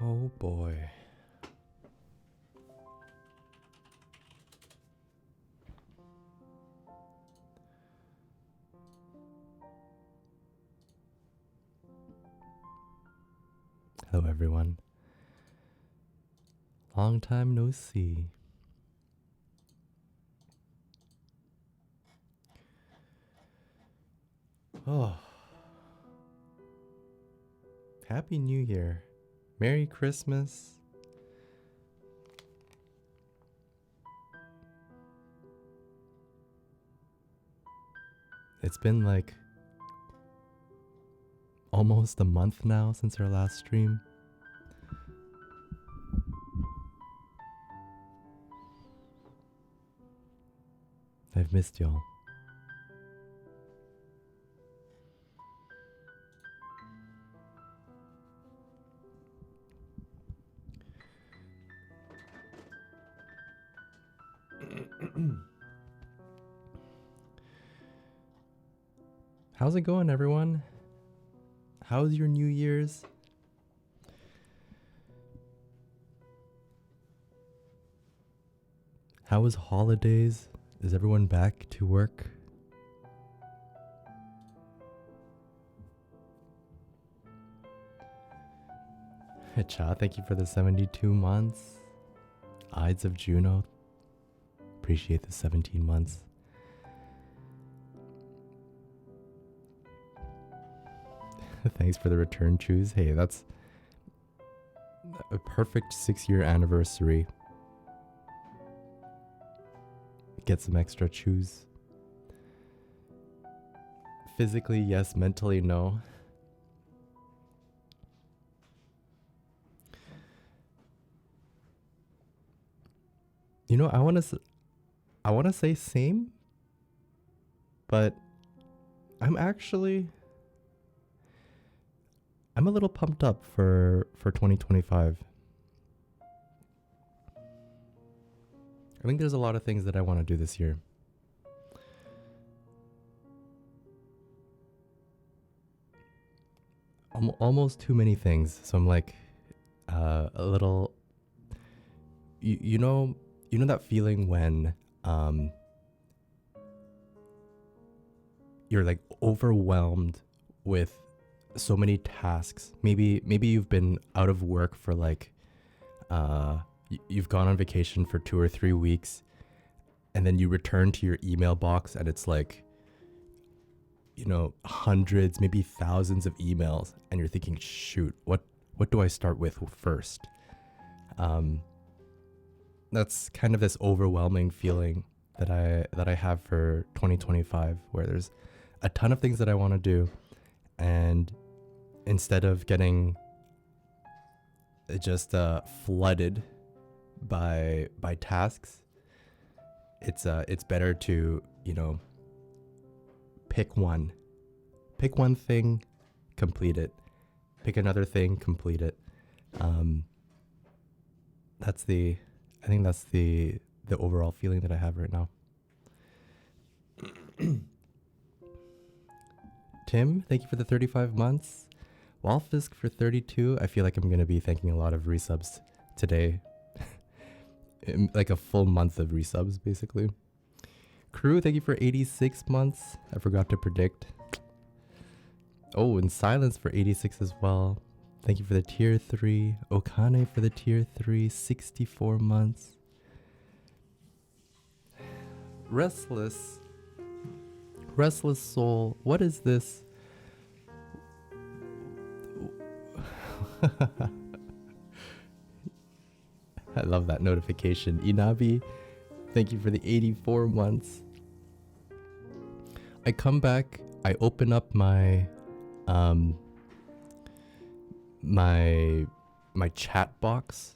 Oh boy. Hello everyone. Long time no see. Oh. Happy New Year. Merry Christmas. It's been like almost a month now since our last stream. I've missed y'all. How's it going, everyone? How's your New Year's? How was holidays? Is everyone back to work? Cha, thank you for the 72 months. Ides of Juno. Appreciate the 17 months. Thanks for the return choose. Hey, that's a perfect 6-year anniversary. Get some extra choose. Physically, yes. Mentally, no. You know, I want to say same, but I'm a little pumped up for 2025. I think there's a lot of things that I want to do this year. Almost too many things. So I'm like a little you know that feeling when you're like overwhelmed with so many tasks. Maybe you've been out of work for like you've gone on vacation for 2 or 3 weeks, and then you return to your email box and it's like, you know, hundreds, maybe thousands of emails, and you're thinking, shoot, what do I start with first? That's kind of this overwhelming feeling that I have for 2025, where there's a ton of things that I want to do, and instead of getting just flooded by tasks, it's better to, you know, pick one thing, complete it, pick another thing, complete it. I think that's the overall feeling that I have right now. Tim, thank you for the 35 months. Walfisk for 32. I feel like I'm going to be thanking a lot of resubs today. Like a full month of resubs, basically. Crew, thank you for 86 months. I forgot to predict. Oh, and Silence for 86 as well. Thank you for the tier 3. Okane for the tier 3. 64 months. Restless Soul. What is this? I love that notification. Inabi, thank you for the 84 months. I come back, I open up my my chat box,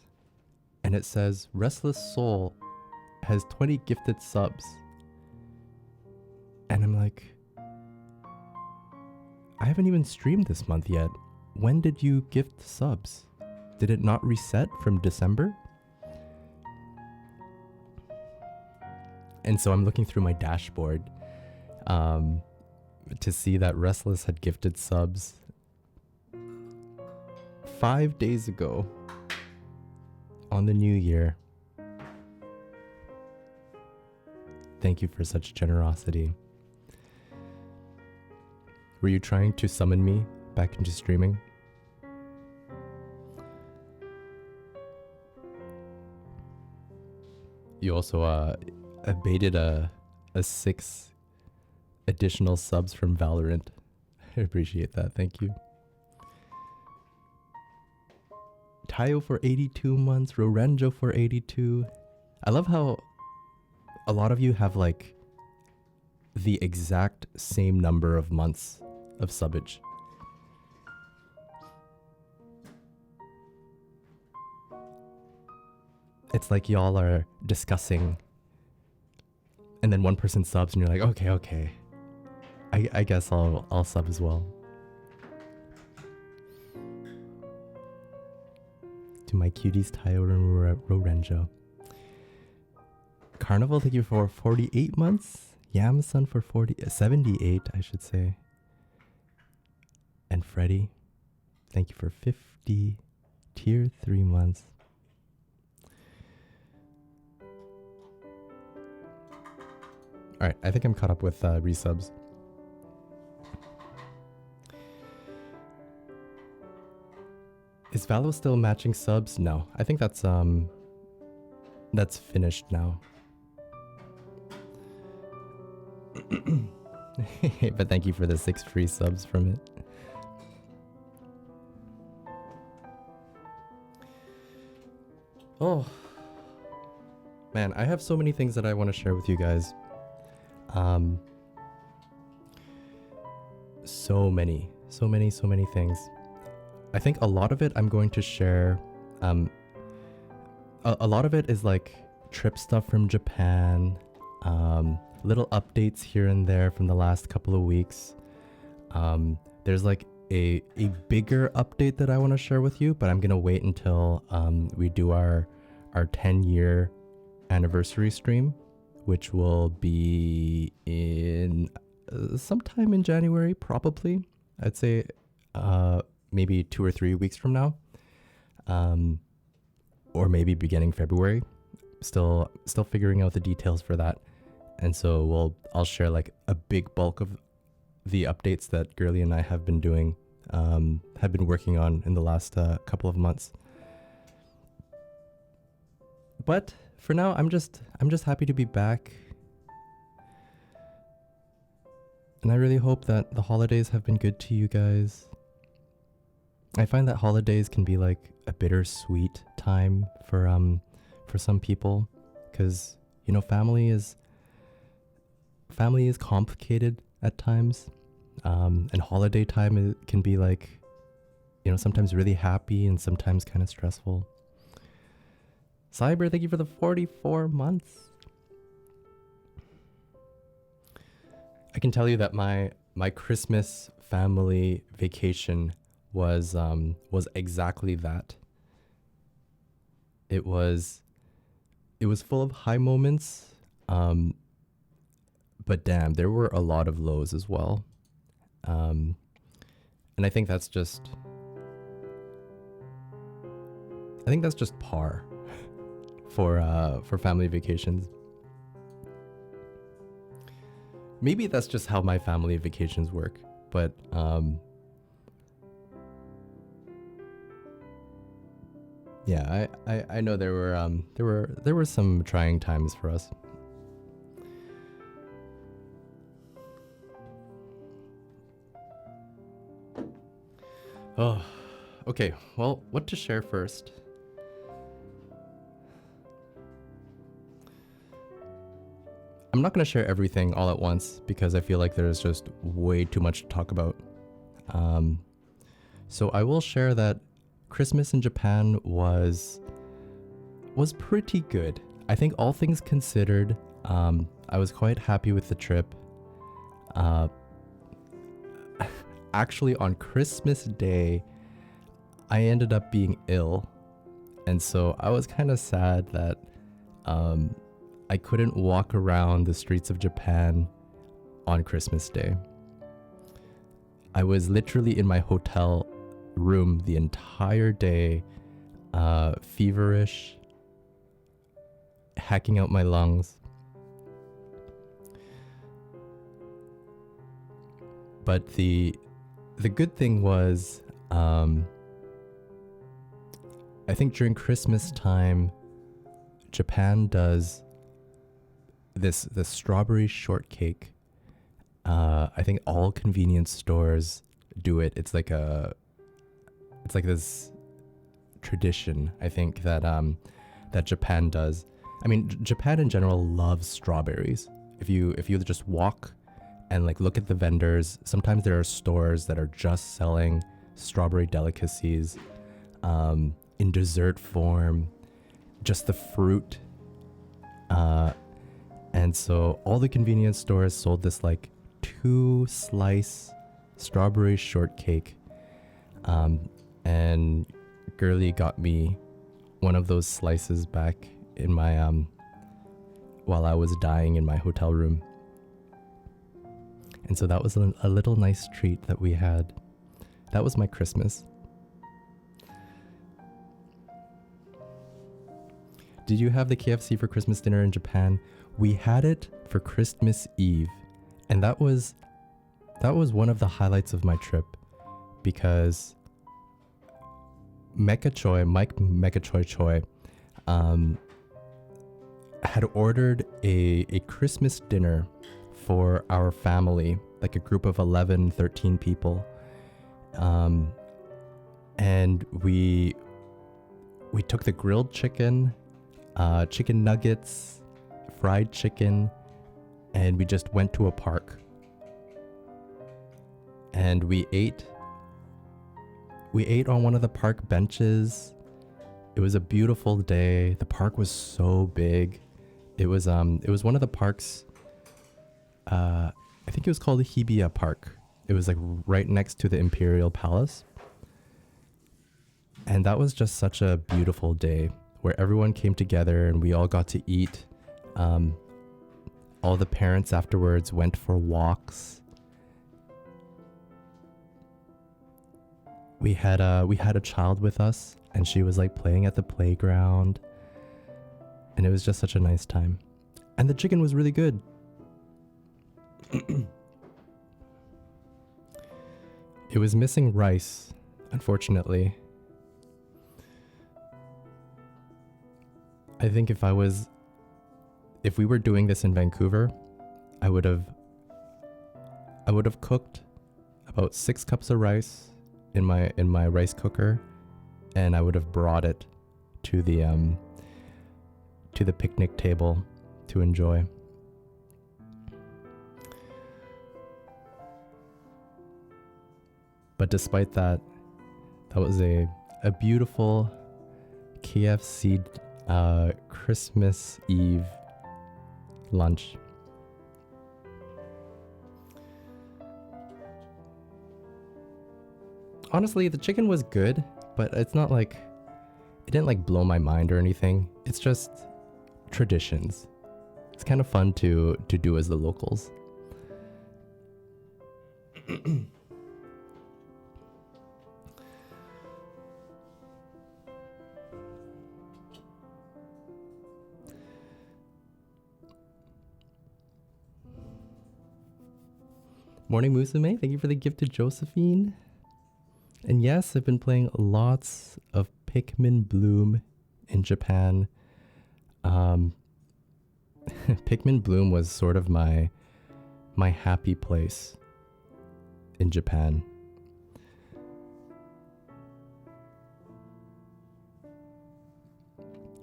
and it says Restless Soul has 20 gifted subs. And I'm like, I haven't even streamed this month yet. When did you gift subs? Did it not reset from December? And so I'm looking through my dashboard to see that Restless had gifted subs 5 days ago. on the new year. Thank you for such generosity. Were you trying to summon me back into streaming? You also abated a 6 additional subs from Valorant. I appreciate that. Thank you. Tayo for 82 months, Rorenjo for 82. I love how a lot of you have like the exact same number of months of subbage. It's like y'all are discussing and then one person subs and you're like, okay. I guess I'll sub as well. To my cuties, Tayo and Rorenjo. Carnival, thank you for 48 months. Yamson for 78, I should say. And Freddy, thank you for 50 tier 3 months. Alright, I think I'm caught up with resubs. Is Valo still matching subs? No, I think that's finished now. But thank you for the 6 free subs from it. Oh man, I have so many things that I want to share with you guys. So many things. I think a lot of it I'm going to share. A lot of it is like trip stuff from Japan, little updates here and there from the last couple of weeks. There's like a bigger update that I want to share with you, but I'm gonna wait until we do our 10-year anniversary stream, which will be in sometime in January, probably. I'd say maybe 2 or 3 weeks from now, or maybe beginning February. Still figuring out the details for that, and so I'll share like a big bulk of the updates that Girly and I have been doing, have been working on in the last couple of months. But for now, I'm just happy to be back, and I really hope that the holidays have been good to you guys. I find that holidays can be like a bittersweet time for some people, because you know family is complicated at times, and holiday time can be like, you know, sometimes really happy and sometimes kind of stressful. Cyber, thank you for the 44 months. I can tell you that my Christmas family vacation was exactly that. It was full of high moments, but damn, there were a lot of lows as well. And I think that's just par for family vacations. Maybe that's just how my family vacations work, but yeah, I know there were some trying times for us. Oh, okay. Well, what to share first? I'm not going to share everything all at once because I feel like there's just way too much to talk about. So I will share that Christmas in Japan was pretty good. I think all things considered, I was quite happy with the trip. Actually, on Christmas Day, I ended up being ill, and so I was kind of sad that I couldn't walk around the streets of Japan on Christmas Day. I was literally in my hotel room the entire day, feverish, hacking out my lungs. But the good thing was, I think during Christmas time, Japan does this strawberry shortcake. I think all convenience stores do it. It's like this tradition, I think, that that Japan does. I mean, Japan in general loves strawberries. If you just walk and like look at the vendors, sometimes there are stores that are just selling strawberry delicacies in dessert form, just the fruit. And so all the convenience stores sold this like 2-slice strawberry shortcake. And Girly got me one of those slices back in my while I was dying in my hotel room. And so that was a little nice treat that we had. That was my Christmas. Did you have the KFC for Christmas dinner in Japan? We had it for Christmas Eve. And that was one of the highlights of my trip, because Mike Mecha Choi had ordered a Christmas dinner for our family, like a group of 11, 13 people. And we took the grilled chicken, chicken nuggets, fried chicken, and we just went to a park. And we ate on one of the park benches. It was a beautiful day. The park was so big. It was one of the parks, I think it was called the Hibiya Park. It was like right next to the Imperial Palace. And that was just such a beautiful day where everyone came together and we all got to eat. All the parents afterwards went for walks. We had a child with us, and she was like playing at the playground. And it was just such a nice time. And the chicken was really good. It was missing rice, unfortunately. I think if we were doing this in Vancouver, I would have cooked about 6 cups of rice in my rice cooker, and I would have brought it to the picnic table to enjoy. But despite that, that was a beautiful KFC Christmas Eve lunch. Honestly, the chicken was good, but it's not like, it didn't like blow my mind or anything. It's just traditions. It's kind of fun to do as the locals. Morning Musume, thank you for the gift to Josephine. And yes, I've been playing lots of Pikmin Bloom in Japan. Pikmin Bloom was sort of my happy place in Japan.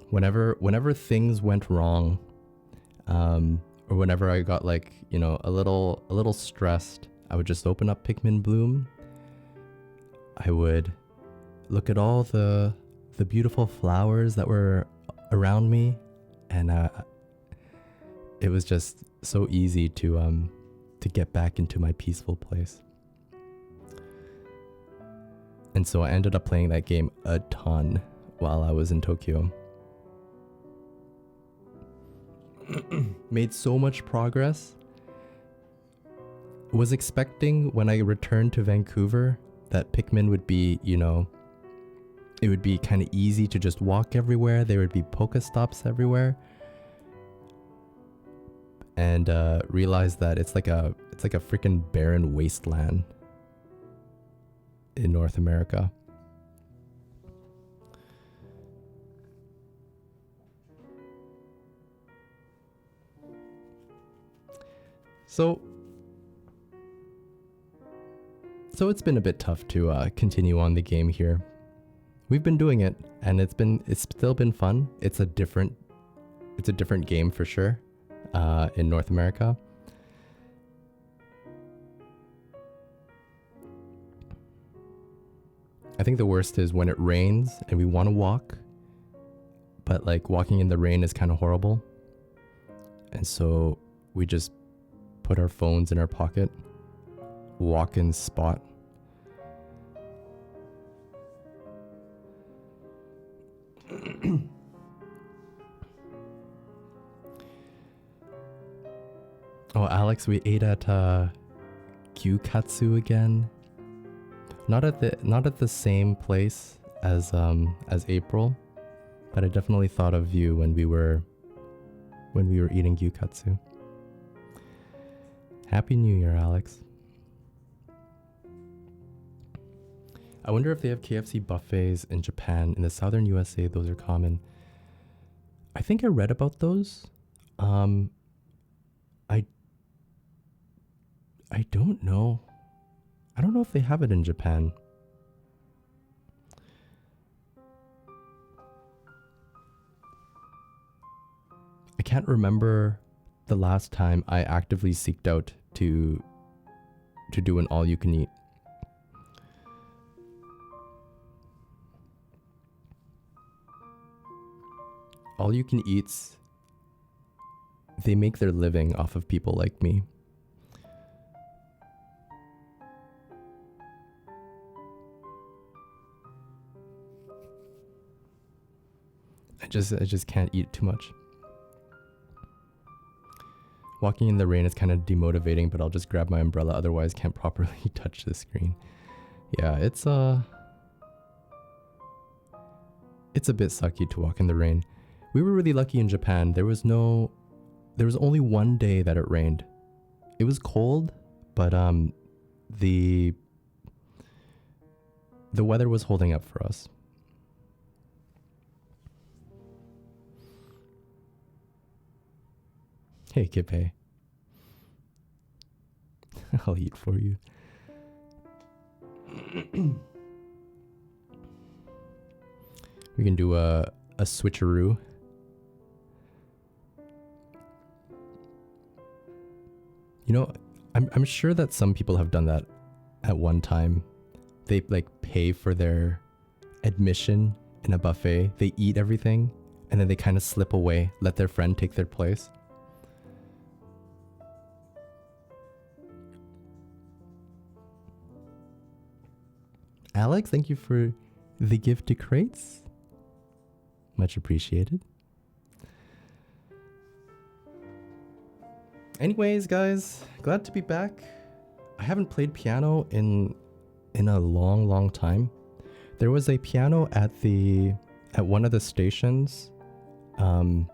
Whenever things went wrong, or whenever I got like, you know, a little stressed, I would just open up Pikmin Bloom. I would look at all the beautiful flowers that were around me, and it was just so easy to get back into my peaceful place. And so I ended up playing that game a ton while I was in Tokyo. Made so much progress. Was expecting when I returned to Vancouver that Pikmin would be, you know, it would be kind of easy to just walk everywhere. There would be Pokestops everywhere. and realized that it's like a freaking barren wasteland in North America. So it's been a bit tough to continue on the game here. We've been doing it, and it's still been fun. It's a different game for sure in North America. I think the worst is when it rains and we want to walk, but like walking in the rain is kind of horrible. And so we just put our phones in our pocket, walk in spot. Oh, Alex, we ate at Gyukatsu again. Not at the same place as April, but I definitely thought of you when we were eating Gyukatsu. Happy New Year, Alex. I wonder if they have KFC buffets in Japan. In the southern USA, those are common. I think I read about those. I don't know. I don't know if they have it in Japan. I can't remember the last time I actively seeked out to do an all-you-can-eat. All-you-can-eats, they make their living off of people like me. I just can't eat too much. Walking in the rain is kind of demotivating, but I'll just grab my umbrella, otherwise can't properly touch the screen. Yeah, it's a bit sucky to walk in the rain. We were really lucky in Japan. There was only one day that it rained. It was cold, but the weather was holding up for us. Hey, Kippe. I'll eat for you. We can do a switcheroo. You know, I'm sure that some people have done that at one time. They like pay for their admission in a buffet. They eat everything, and then they kind of slip away, let their friend take their place. Alex, thank you for the gift to crates. Much appreciated. Anyways, guys, glad to be back. I haven't played piano in a long time. There was a piano at one of the stations in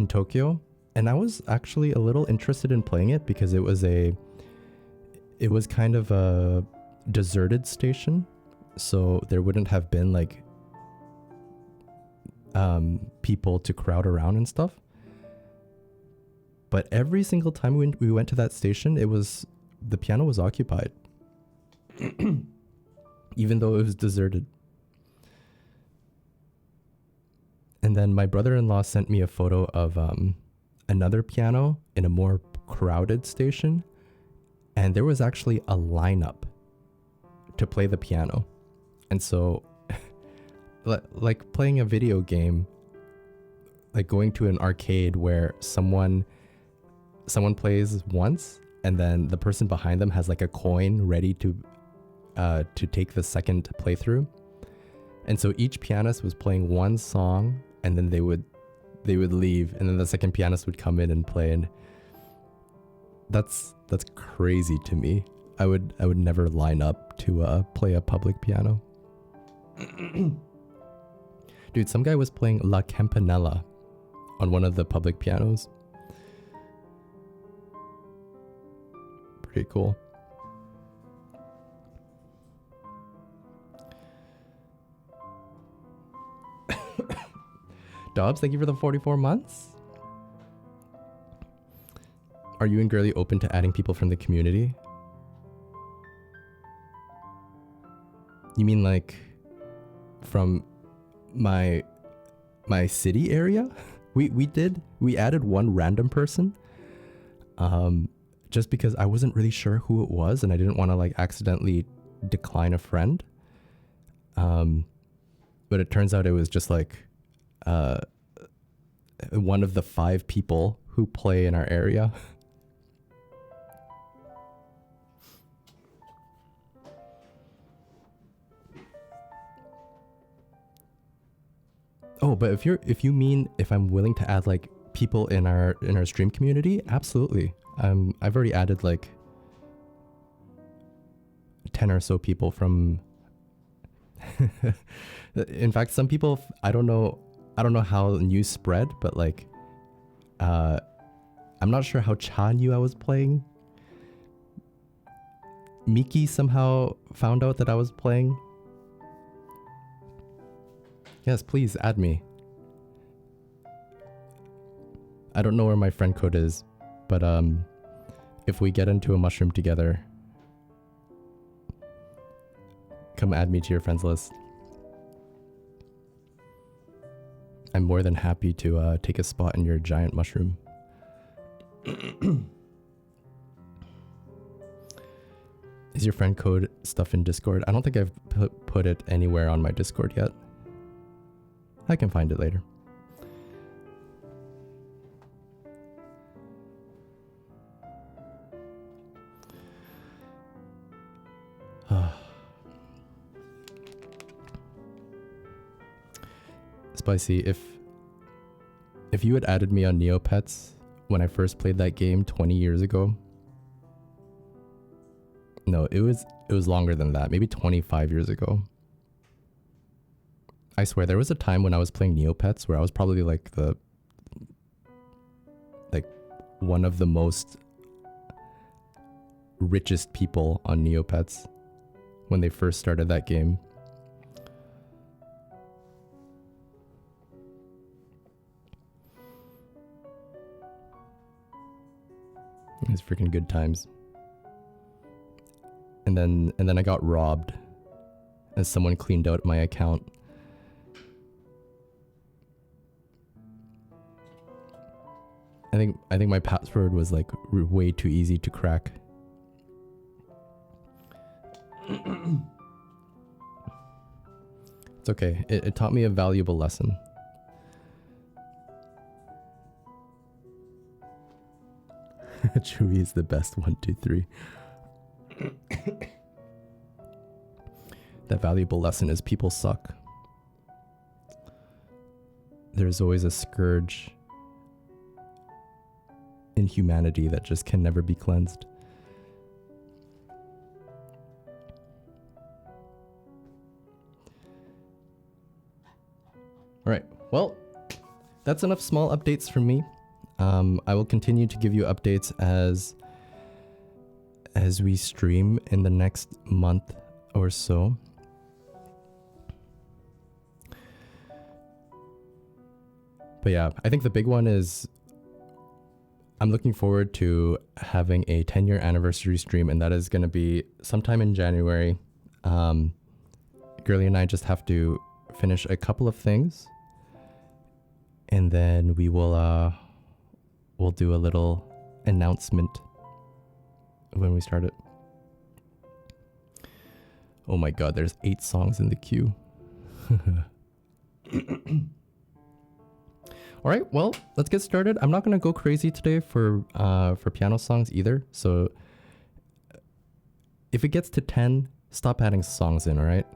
Tokyo, and I was actually a little interested in playing it because it was kind of a deserted station, so there wouldn't have been like people to crowd around and stuff. But every single time we went to that station, the piano was occupied, even though it was deserted. And then my brother-in-law sent me a photo of another piano in a more crowded station, and there was actually a lineup to play the piano. And so like playing a video game, like going to an arcade where someone plays once and then the person behind them has like a coin ready to take the second playthrough. And so each pianist was playing one song, and then they would leave, and then the second pianist would come in and play. And that's crazy to me. I would never line up to play a public piano. Dude, some guy was playing La Campanella on one of the public pianos. pretty cool. Dobbs, thank you for the 44 months. Are you and Girly open to adding people from the community? You mean like from my city area? We added one random person. Just because I wasn't really sure who it was and I didn't want to like accidentally decline a friend. But it turns out it was just like one of the 5 people who play in our area. Oh, but if you mean if I'm willing to add like people in our stream community, absolutely. I've already added like 10 or so people from in fact, some people, I don't know how news spread, but like I'm not sure how Cha knew I was playing. Miki somehow found out that I was playing. Yes, please add me. I don't know where my friend code is, but if we get into a mushroom together, come add me to your friends list. I'm more than happy to take a spot in your giant mushroom. Is your friend code stuff in Discord? I don't think I've put it anywhere on my Discord yet. I can find it later. Spicy, if you had added me on Neopets when I first played that game 20 years ago. No, it was longer than that, maybe 25 years ago. I swear there was a time when I was playing Neopets where I was probably like one of the most richest people on Neopets when they first started that game. It was freaking good times. And then I got robbed as someone cleaned out my account. I think my password was like way too easy to crack. It's okay. It taught me a valuable lesson. Chewie is the best. 1, 2, 3. That valuable lesson is people suck. There's always a scourge in humanity that just can never be cleansed. All right, well, that's enough small updates from me. I will continue to give you updates as we stream in the next month or so. But yeah, I think the big one is I'm looking forward to having a 10-year anniversary stream, and that is going to be sometime in January. Girly and I just have to finish a couple of things, and then we will we'll do a little announcement when we start it. Oh my god, there's 8 songs in the queue. All right, well, let's get started. I'm not going to go crazy today for piano songs either. So if it gets to 10, stop adding songs in, all right?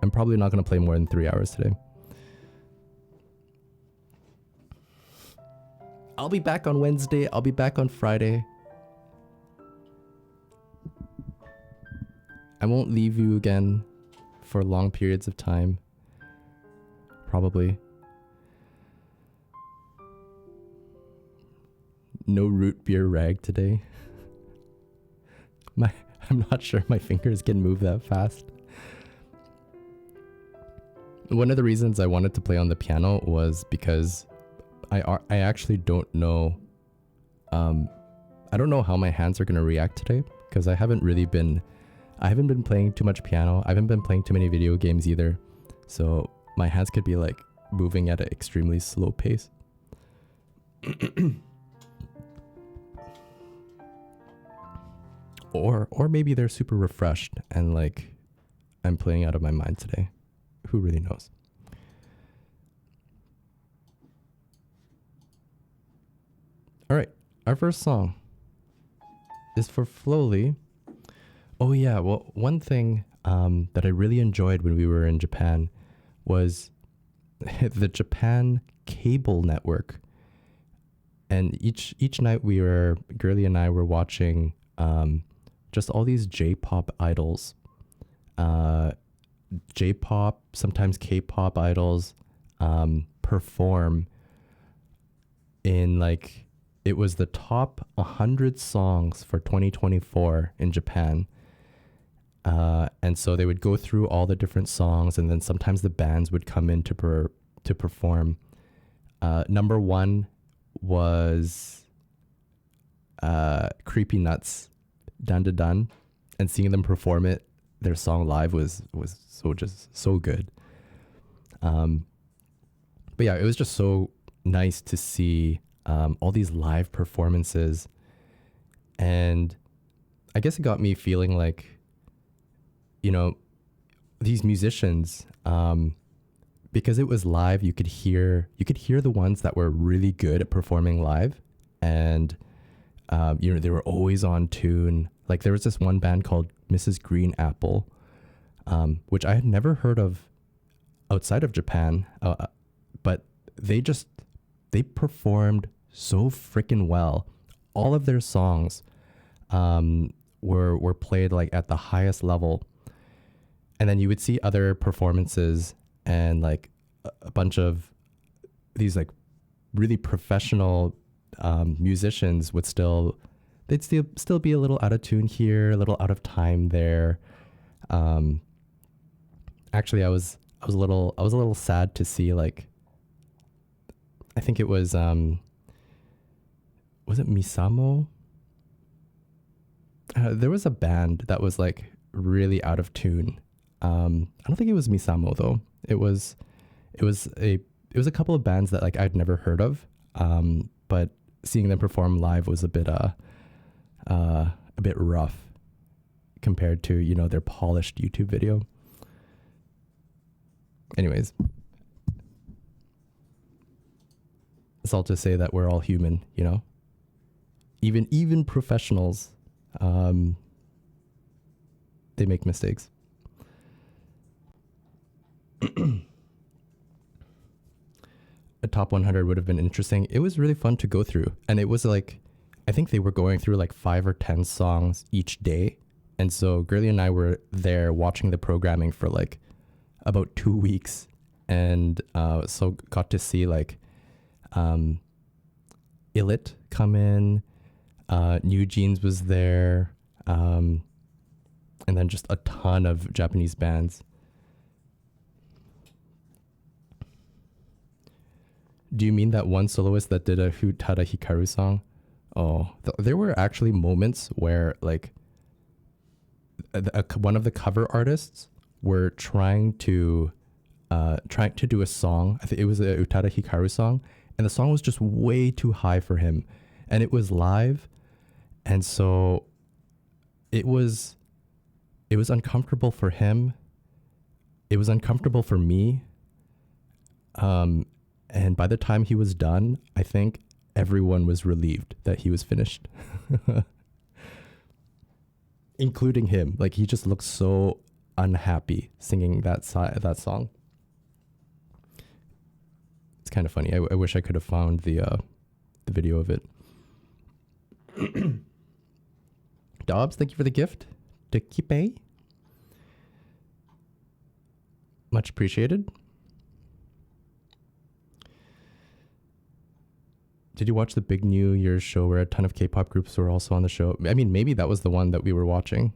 I'm probably not going to play more than 3 hours today. I'll be back on Wednesday. I'll be back on Friday. I won't leave you again for long periods of time. Probably. No root beer rag today. my I'm not sure my fingers can move that fast. One of the reasons I wanted to play on the piano was because I actually don't know I don't know how my hands are going to react today, because I haven't been playing too much piano. I haven't been playing too many video games either. So my hands could be like moving at an extremely slow pace. Or maybe they're super refreshed and like I'm playing out of my mind today. Who really knows? All right, our first song is for Flowly. Oh yeah, well, one thing that I really enjoyed when we were in Japan was the Japan cable network. And each night Girly and I were watching just all these J-pop idols. J-pop, sometimes K-pop idols perform in like, it was the top 100 songs for 2024 in Japan. And so they would go through all the different songs, and then sometimes the bands would come in to perform. Number one was Creepy Nuts, Dun Da Dun, and seeing them perform their song live was so good. But yeah, it was just so nice to see all these live performances, and I guess it got me feeling like, you know, these musicians, because it was live, you could hear the ones that were really good at performing live, and you know, they were always on tune. Like there was this one band called Mrs. Green Apple, which I had never heard of outside of Japan, but they performed so freaking well. All of their songs were played like at the highest level. And then you would see other performances, and like a bunch of these like really professional musicians would still be a little out of tune here, a little out of time there. Actually, I was a little sad to see, like, I think it was it Misamo? There was a band that was like really out of tune. I don't think it was Misamo though. It was a couple of bands that like I'd never heard of. But seeing them perform live was a bit rough compared to, you know, their polished YouTube video. Anyways, it's all to say that we're all human, you know. Even professionals, they make mistakes. A top 100 would have been interesting. It was really fun to go through, and it was like, I think they were going through like 5 or 10 songs each day, and so Girly and I were there watching the programming for like about 2 weeks, and so got to see like Illit come in, New Jeans was there, and then just a ton of Japanese bands. Do you mean that one soloist that did a Hutada Hikaru song? Oh, there were actually moments where like one of the cover artists were trying to do a song. I think it was a Utada Hikaru song, and the song was just way too high for him, and it was live, and so it was uncomfortable for him. It was uncomfortable for me. And by the time he was done, I think everyone was relieved that he was finished, including him. Like, he just looked so unhappy singing that song. It's kind of funny. I wish I could have found the video of it. Dobbs, thank you for the gift. Tekipe. Much appreciated. Did you watch the big New Year's show where a ton of K-pop groups were also on the show? I mean, maybe that was the one that we were watching.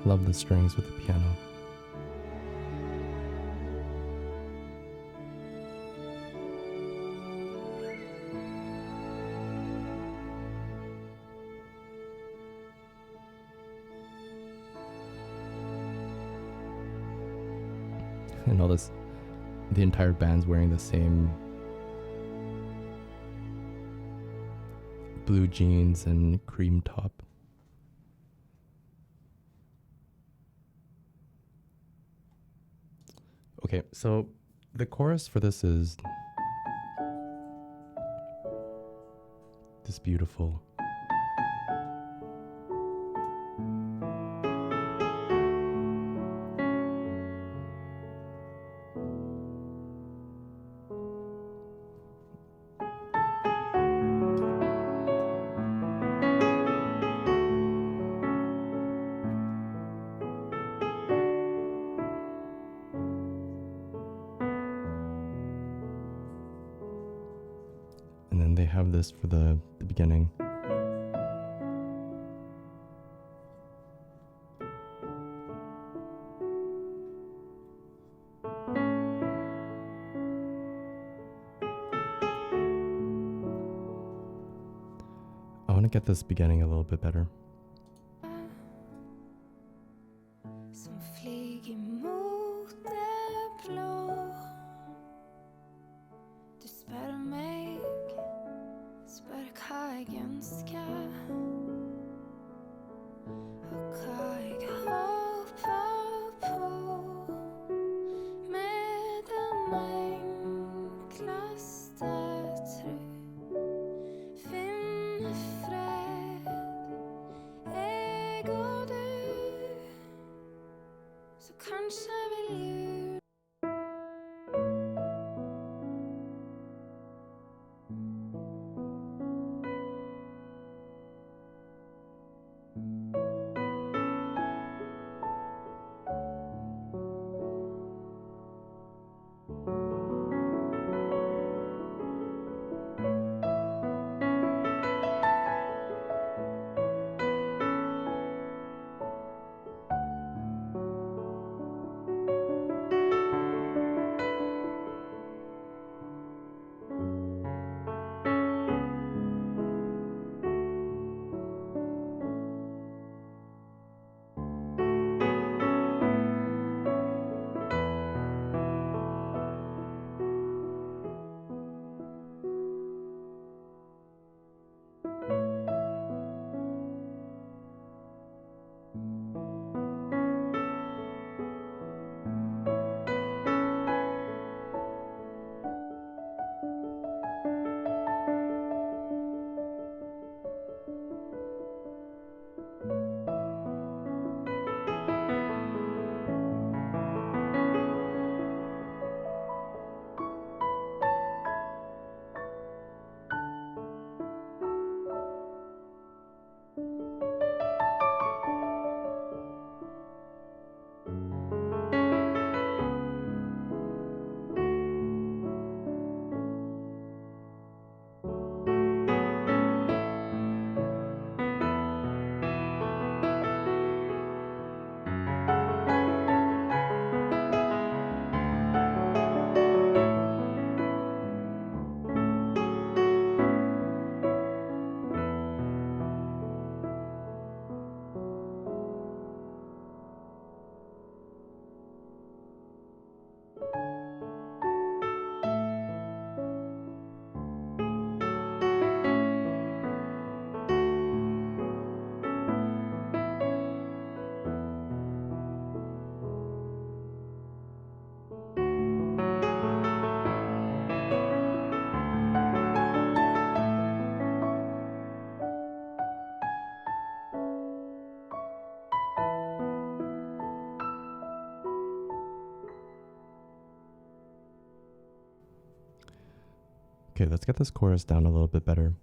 Love the strings with the piano. And all this, the entire band's wearing the same blue jeans and cream top. Okay, so the chorus for this is this beautiful then they have this for the beginning. I want to get this beginning a little bit better. Som flyger mot det blå. Du spør meg, spør hva jeg ønsker. Og hva jeg håper på. Med den enkleste tro. Finne fred, jeg og du. Så kanskje vil jul. Okay, let's get this chorus down a little bit better.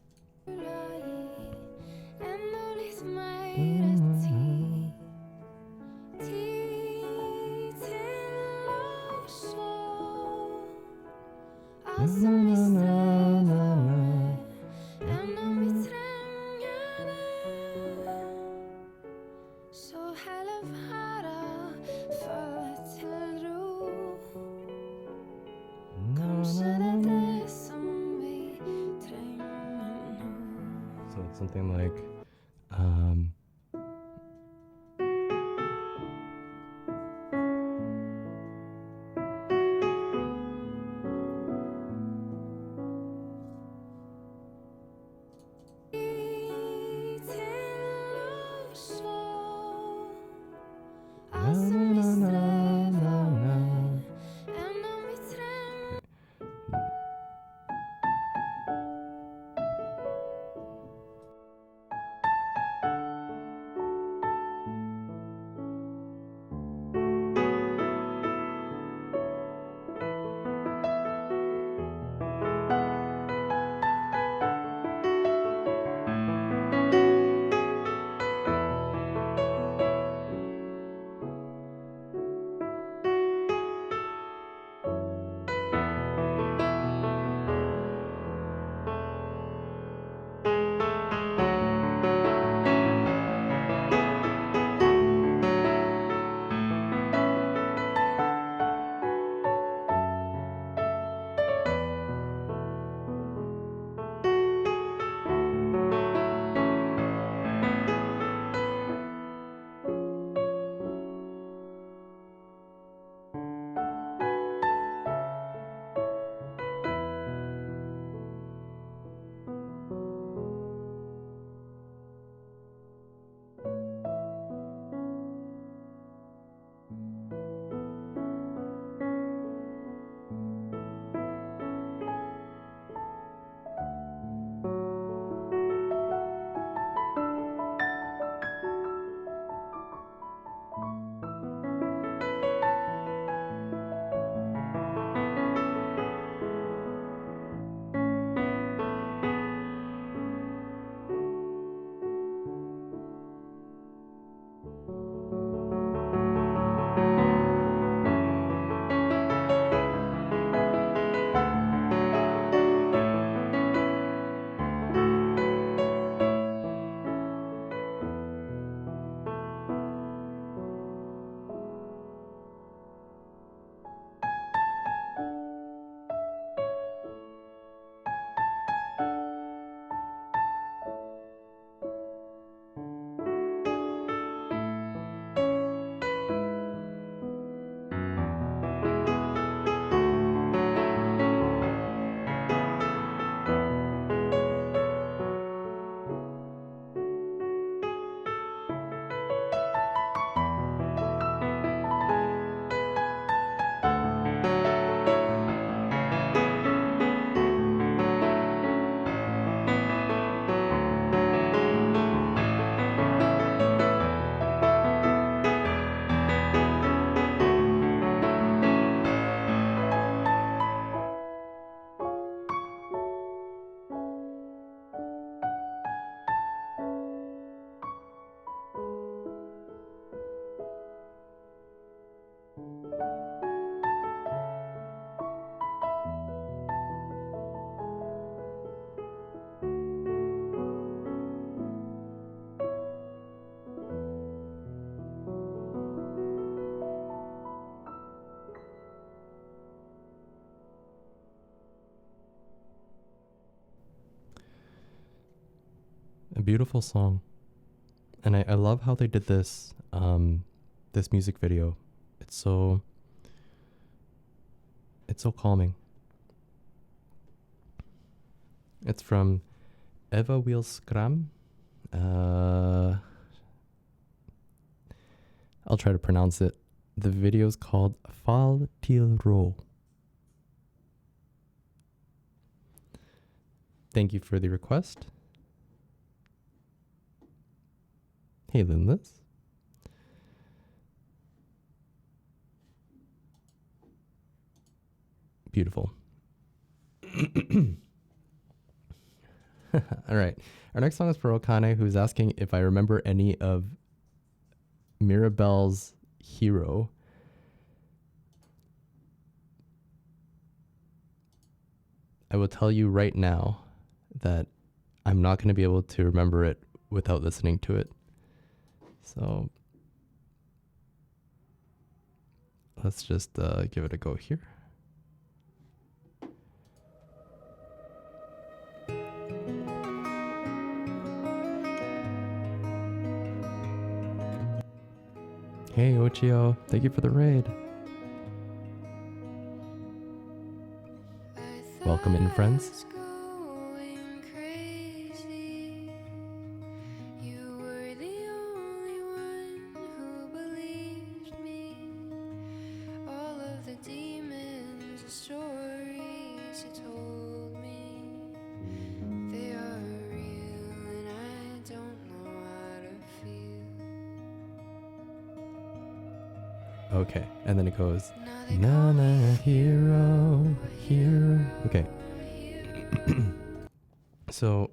So it's something like A beautiful song. And I love how they did this this music video. It's so calming. It's from Eva Wheelskram. I'll try to pronounce it. The video is called Fal Til Ro. Thank you for the request. Hey, Linless. Beautiful. All right. Our next song is for Okane, who's asking if I remember any of Mirabelle's Hero. I will tell you right now that I'm not going to be able to remember it without listening to it. So let's just give it a go here. Hey, Ochio. Thank you for the raid. Welcome in, friends. Okay, and then it goes, na na hero, hero. Okay. So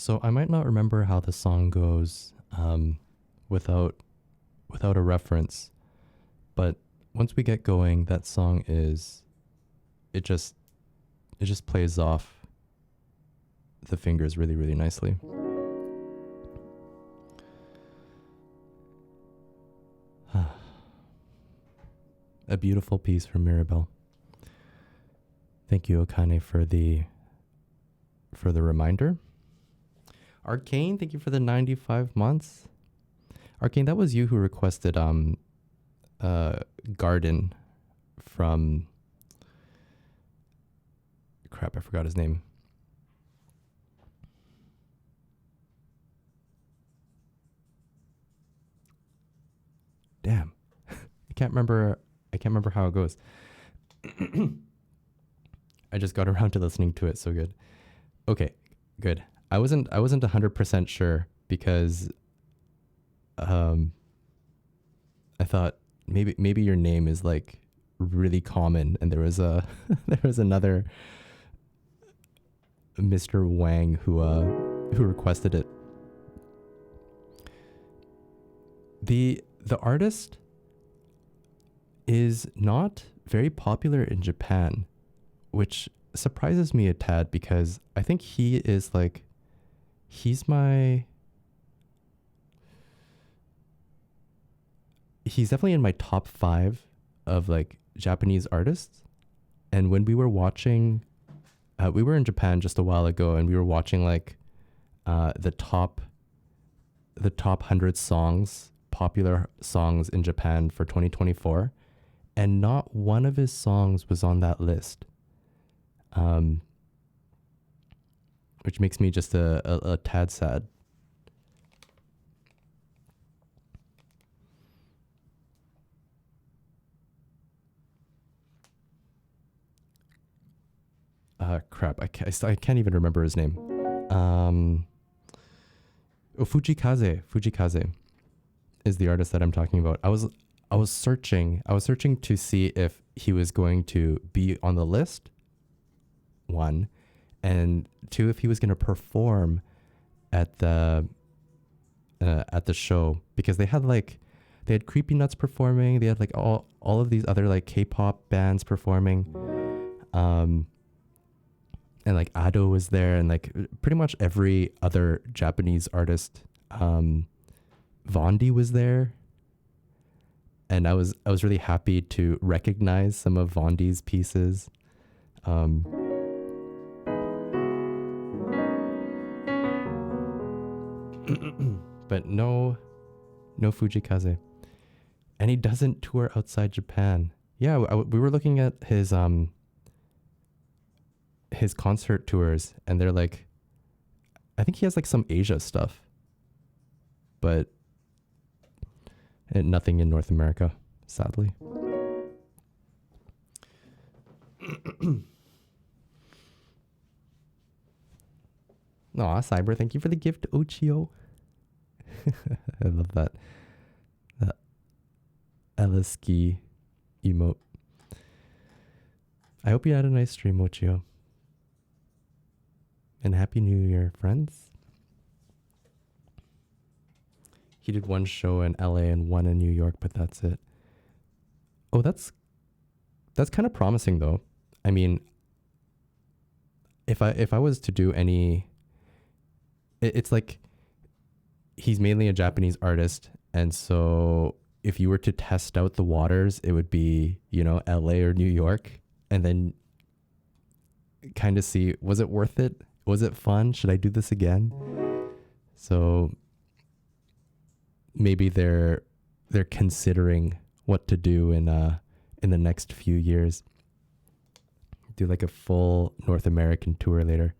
So I might not remember how the song goes without a reference, but once we get going, that song is it just plays off the fingers really, really nicely. A beautiful piece from Mirabelle. Thank you, Okane, for the reminder. Arcane, thank you for the 95 months. Arcane, that was you who requested Garden from crap, I forgot his name. Damn. I can't remember how it goes. I just got around to listening to it, so good. Okay, good. I wasn't 100% sure because I thought maybe your name is like really common and there was another Mr. Wang who requested it. The artist is not very popular in Japan, which surprises me a tad because I think he's definitely in my top 5 of like Japanese artists. And when we were watching, we were in Japan just a while ago and we were watching like the top 100 popular songs in Japan for 2024. And not one of his songs was on that list. Which makes me just a tad sad. Crap, I can't even remember his name. Fujikaze is the artist that I'm talking about. I was searching to see if he was going to be on the list, 1, and 2, if he was going to perform at the show, because they had Creepy Nuts performing, they had like all of these other like K-pop bands performing, and like Ado was there, and like pretty much every other Japanese artist. Vondi was there, and I was really happy to recognize some of Vondi's pieces. But no Fujikaze, and he doesn't tour outside Japan. Yeah, we were looking at his concert tours, and they're like, I think he has like some Asia stuff, but nothing in North America, sadly. Aw, Cyber, thank you for the gift, Ochio. I love that Eliski emote. I hope you had a nice stream, Ochio. And Happy New Year, friends. He did 1 show in LA and 1 in New York, but that's it. Oh, that's kind of promising though. I mean, if I was to do any, it's like he's mainly a Japanese artist, and so if you were to test out the waters, it would be, LA or New York, and then kind of see, was it worth it? Was it fun? Should I do this again? So maybe they're considering what to do in the next few years. Do like a full North American tour later.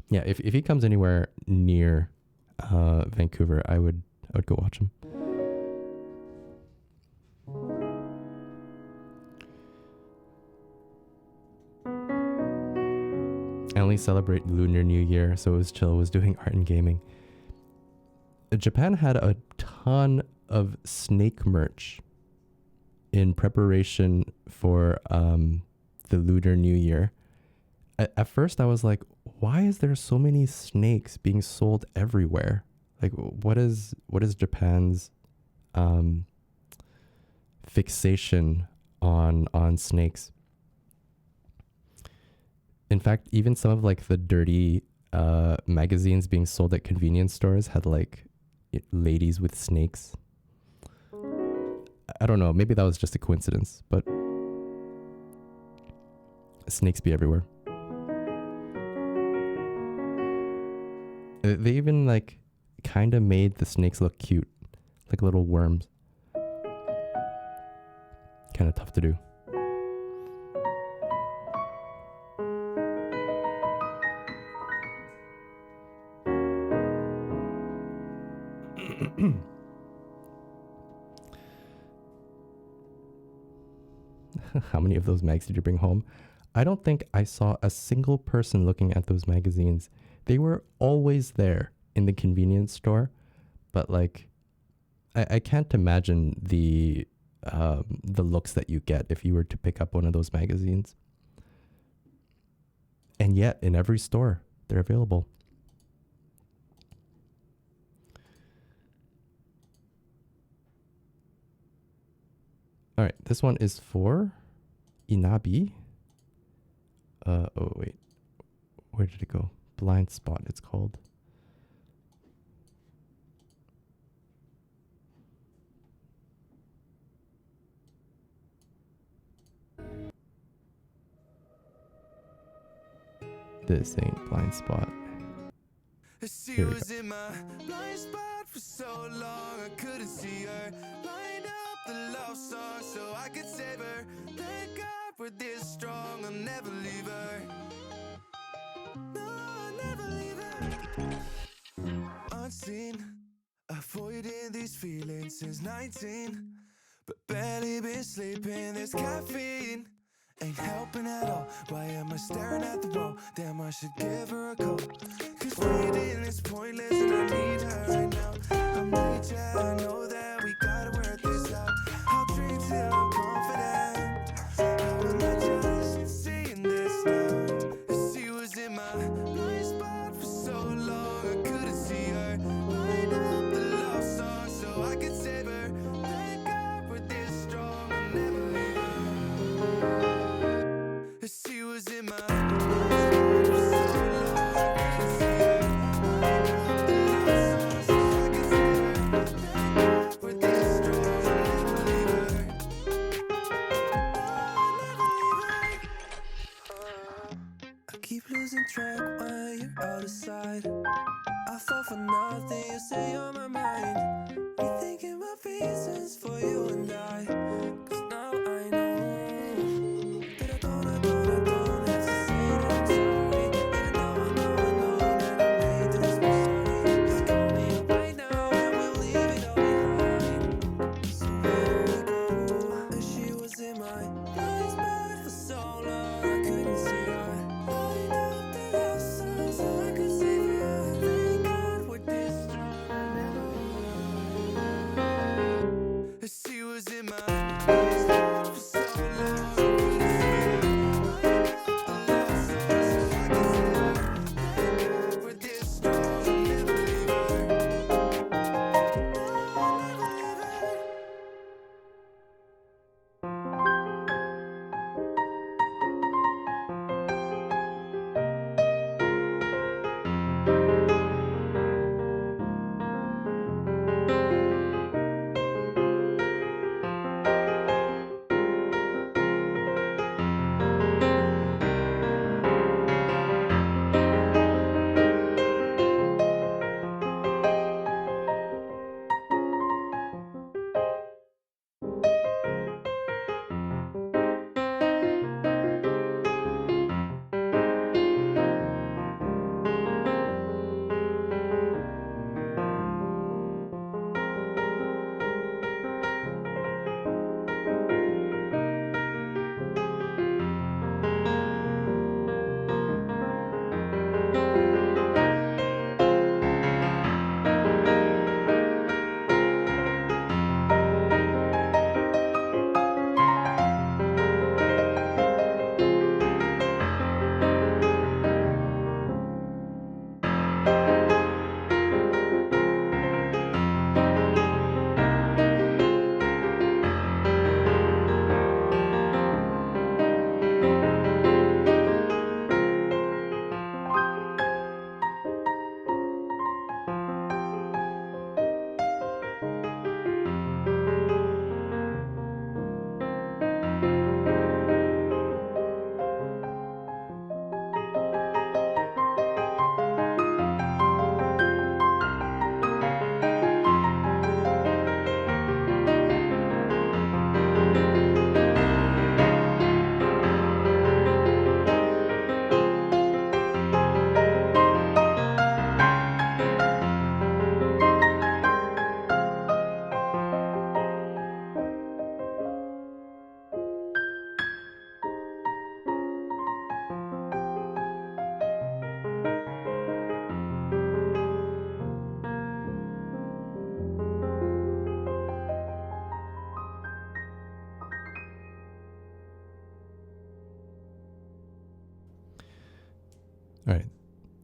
Yeah, if he comes anywhere near Vancouver, I would go watch him. I only celebrate Lunar New Year, so it was chill. I was doing art and gaming. Japan had a ton of Snake merch in preparation for the Lunar New Year. At first, I was like, why is there so many snakes being sold everywhere? Like, what is Japan's fixation on snakes? In fact, even some of like the dirty magazines being sold at convenience stores had like ladies with snakes. I don't know, maybe that was just a coincidence, but snakes be everywhere. They even like kind of made the snakes look cute, like little worms. Kind of tough to do. How many of those mags did you bring home? I don't think I saw a single person looking at those magazines. They were always there in the convenience store, but like, I can't imagine the looks that you get if you were to pick up one of those magazines. And yet, in every store, they're available. All right, this one is for Inabi. Oh wait, where did it go? Blind Spot, it's called. This ain't Blind Spot. She was in my blind spot for so long, I couldn't see her. Lined up the love song so I could save her. Thank God we're this strong, I'll never leave her. No, I'll never leave her. Unseen, avoiding these feelings since 19, but barely been sleeping. There's caffeine, ain't helping at all. Why am I staring at the wall? Damn, I should give her a call. Cause waiting is pointless and I need her right now. I'm late, yeah, I know that we gotta work this out. I'll drink till I'm confident. How am I just seeing this now? She was in my blind spot for so long, I couldn't see her. Lined up the love song so I could save her. Thank God we're this strong, I'll never leave her. She was in my blind spot for so long, I couldn't see her. Lined up the love song so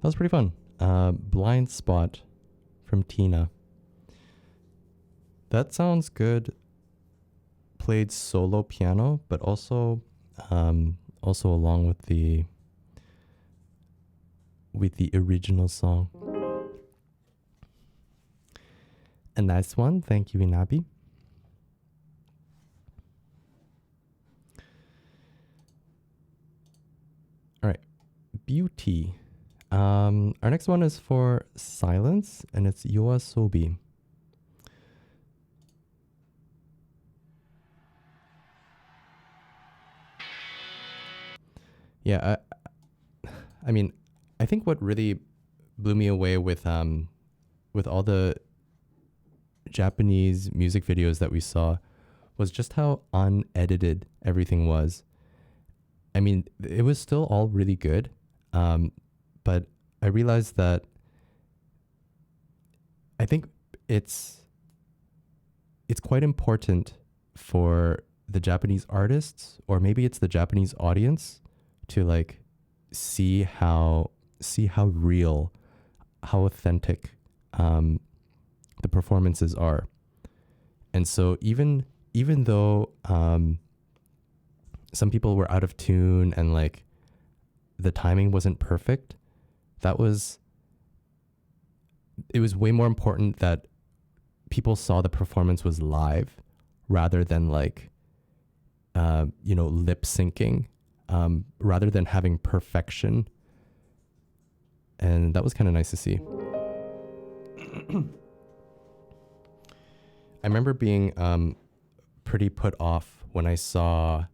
That was pretty fun. Blind Spot from Tina. That sounds good. Played solo piano, but also along with the original song. A nice one. Thank you, Inabi. All right. Beauty. Our next one is for Silence, and it's Yoasobi. Yeah, I mean, I think what really blew me away with all the Japanese music videos that we saw was just how unedited everything was. I mean, it was still all really good, but I realized that I think it's quite important for the Japanese artists, or maybe it's the Japanese audience, to like see how real, how authentic the performances are. And so even though some people were out of tune and like the timing wasn't perfect, it was way more important that people saw the performance was live rather than like lip syncing, rather than having perfection. And that was kind of nice to see. I remember being pretty put off when I saw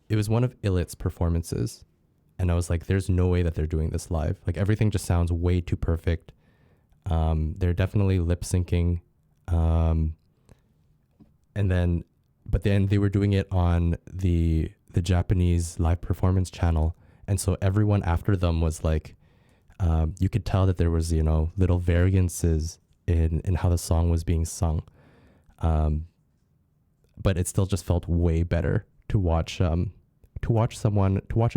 it was one of Illit's performances, and I was like, there's no way that they're doing this live. Like, everything just sounds way too perfect. They're definitely lip syncing. But then they were doing it on the Japanese live performance channel. And so everyone after them was like, you could tell that there was, little variances in how the song was being sung. But it still just felt way better to watch a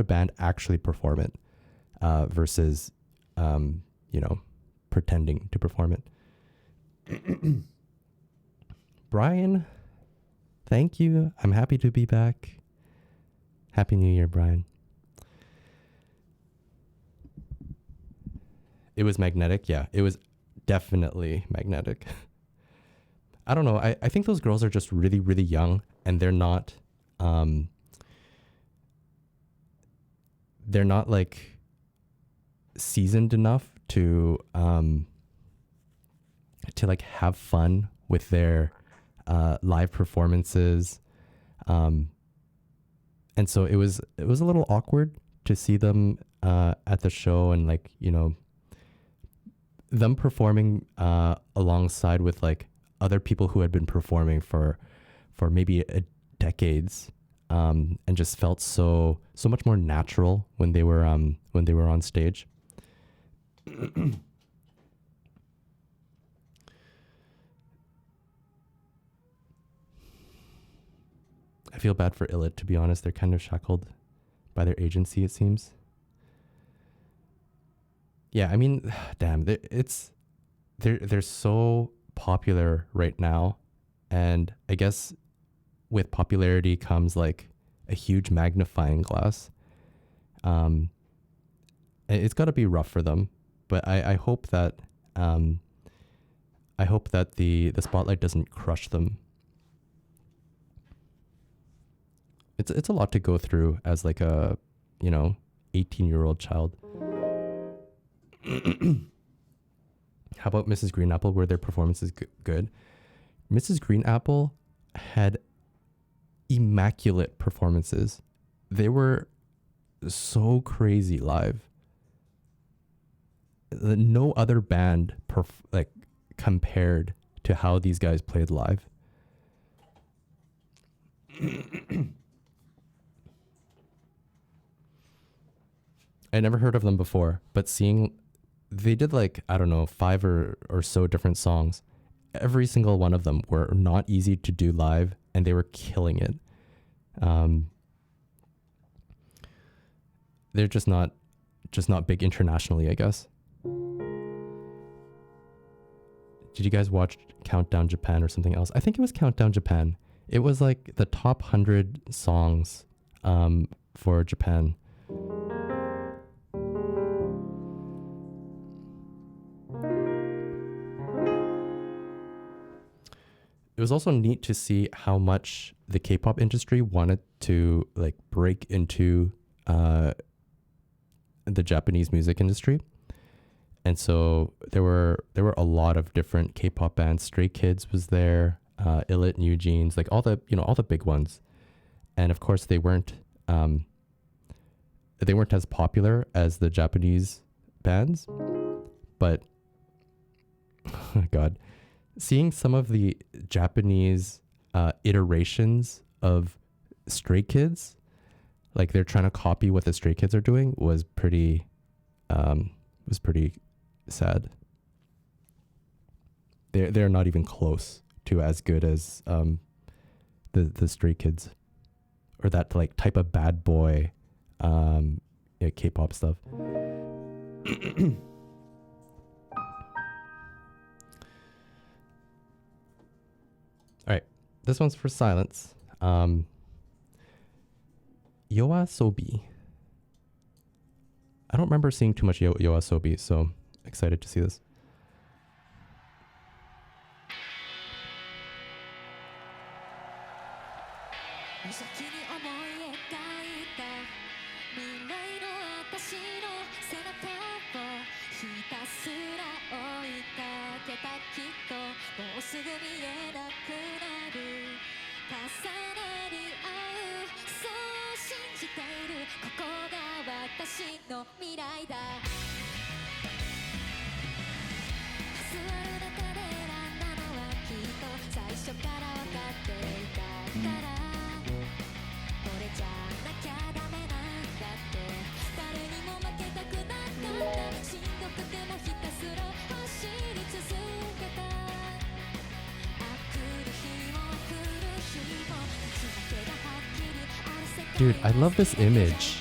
band actually perform it, versus, pretending to perform it. Brian, thank you. I'm happy to be back. Happy New Year, Brian. It was magnetic. Yeah, it was definitely magnetic. I don't know. I think those girls are just really, really young, and they're not like seasoned enough to like have fun with their live performances. And so it was a little awkward to see them at the show, and like, them performing alongside with like other people who had been performing for maybe decades, and just felt so much more natural when they were on stage. I feel bad for Illit, to be honest. They're kind of shackled by their agency, it seems. Yeah, I mean, damn, they're so popular right now, and I guess with popularity comes like a huge magnifying glass. It's got to be rough for them, but I hope that the spotlight doesn't crush them. It's a lot to go through as like a 18-year-old child. How about Mrs. Green Apple? Were their performances good? Mrs. Green Apple had immaculate performances. They were so crazy live. No other band compared to how these guys played live. I never heard of them before, but they did like, I don't know, 5 or so different songs. Every single one of them were not easy to do live, and they were killing it. They're just not just not big internationally, I guess. Did you guys watch Countdown Japan or something else? I think it was Countdown Japan. It was like the top 100 songs for Japan. It was also neat to see how much the K-pop industry wanted to like break into the Japanese music industry. And so there were a lot of different K-pop bands. Stray Kids was there, Illit, New Jeans, like all the big ones. And of course they weren't as popular as the Japanese bands, but oh God, seeing some of the Japanese iterations of Stray Kids, like they're trying to copy what the Stray Kids are doing, was pretty sad. They're not even close to as good as the Stray Kids, or that like type of bad boy K-pop stuff. All right, this one's for Silence. Yoasobi. I don't remember seeing too much Yoasobi, so excited to see this. 先に思い描いた未来の私の背中をひたすら追いかけたきっともうすぐ見えなくなる重なり合うそう信じているここが私の未来だ座る中で選んだのはきっと最初から分かっていたから俺じゃなきゃダメなんだって誰にも負けたくなかったしんどくてもひたすら走り続けた来る日も来る日も道だけがはっきりある世界 Dude, I love this image.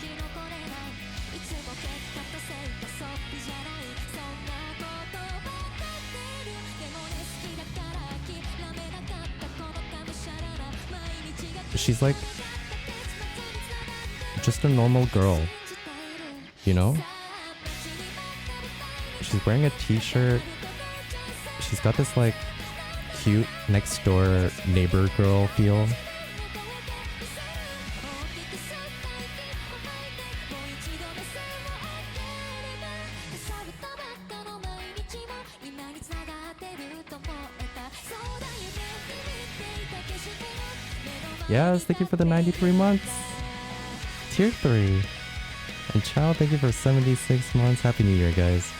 She's like just a normal girl, you know? She's wearing a t-shirt. She's got this like cute next door neighbor girl feel. Yes, thank you for the 93 months. Tier 3. And Chow, thank you for 76 months. Happy New Year, guys.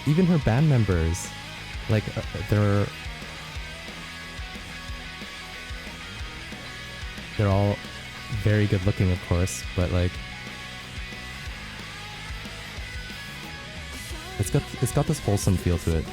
Even her band members, like, they're all very good looking, of course, but like, it's got this wholesome feel to it.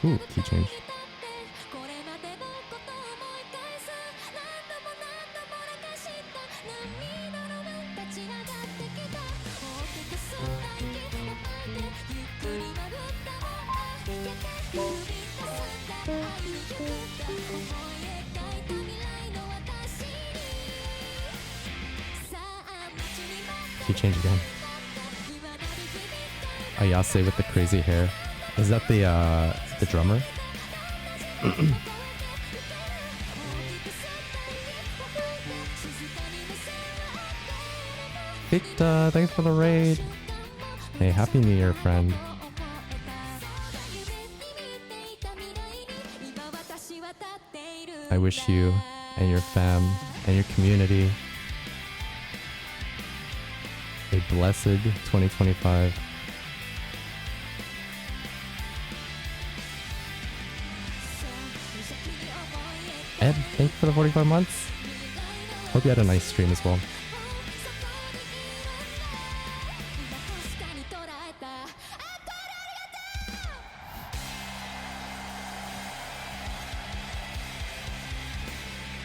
Ooh, key change. Key change again. Ayase with the crazy hair. Is that the drummer? Victor, thanks for the raid. Hey, happy New Year, friend. I wish you and your fam and your community a blessed 2025. Ed, thank you for the 45 months. Hope you had a nice stream as well.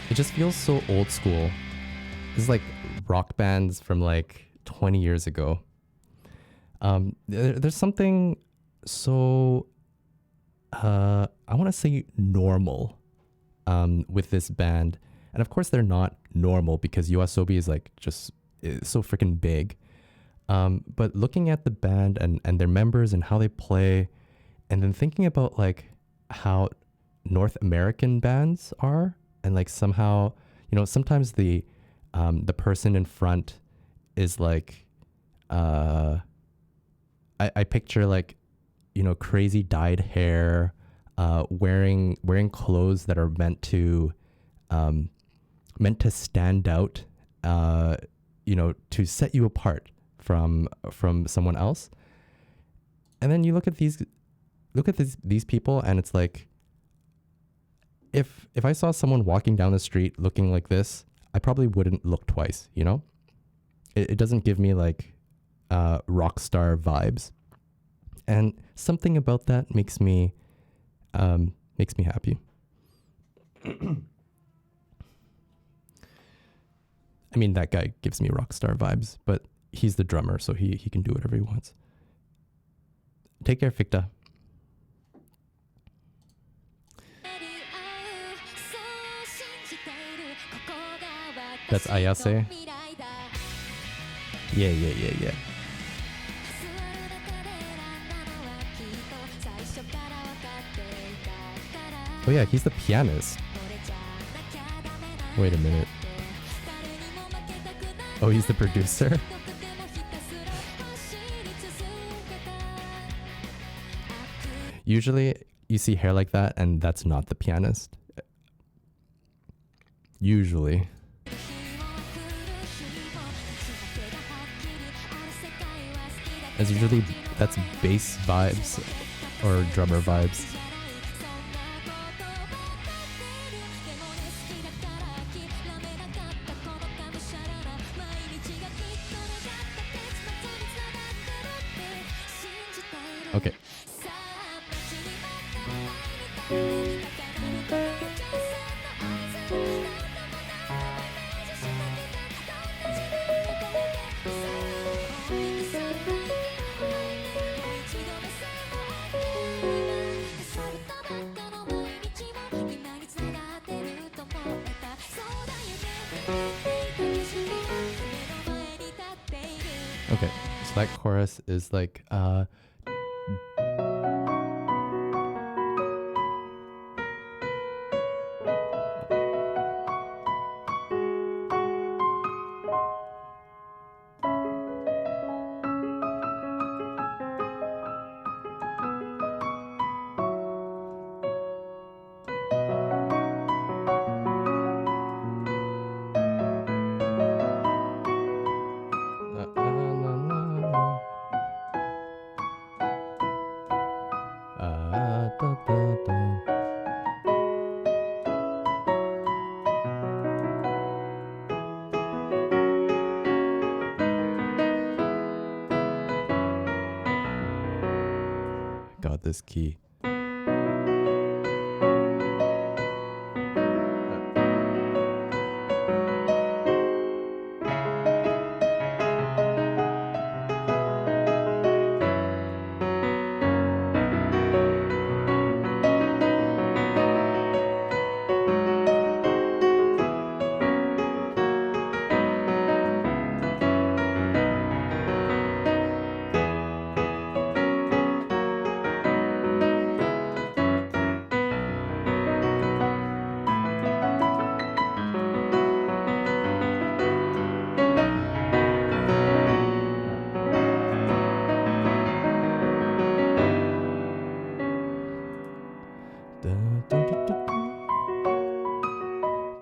It just feels so old school. It's like rock bands from like 20 years ago. There's something so I want to say normal with this band, and of course they're not normal because YOASOBI is like just it's so freaking big. But looking at the band and their members and how they play, and then thinking about like how North American bands are, and like somehow, you know, sometimes the person in front is like I picture like, you know, crazy dyed hair, wearing clothes that are meant to stand out, you know, to set you apart from someone else. And then you look at these people, and it's like, if I saw someone walking down the street looking like this, I probably wouldn't look twice, you know? It doesn't give me like rock star vibes. And something about that makes me happy. I mean, that guy gives me rock star vibes, but he's the drummer, so he can do whatever he wants. Take care, Ficta. That's Ayase. Yeah. Oh yeah, he's the pianist. Wait a minute. Oh, he's the producer? Usually you see hair like that and that's not the pianist. Usually. That's bass vibes or drummer vibes. Okay. Okay, so that chorus is like got this key.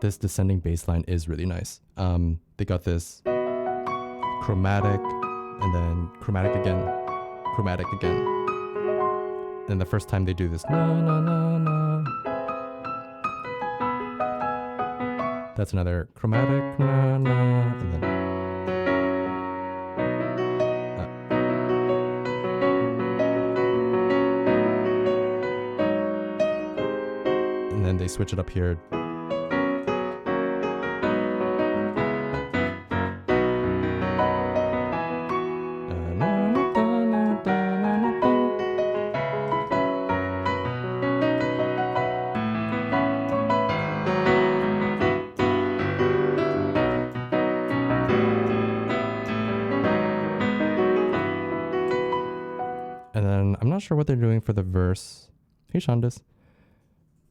This descending bass line is really nice. They got this chromatic and then chromatic again. And the first time they do this na na na na. That's another chromatic, na, na, and then they switch it up here. And then I'm not sure what they're doing for the verse. Hey, Shandis.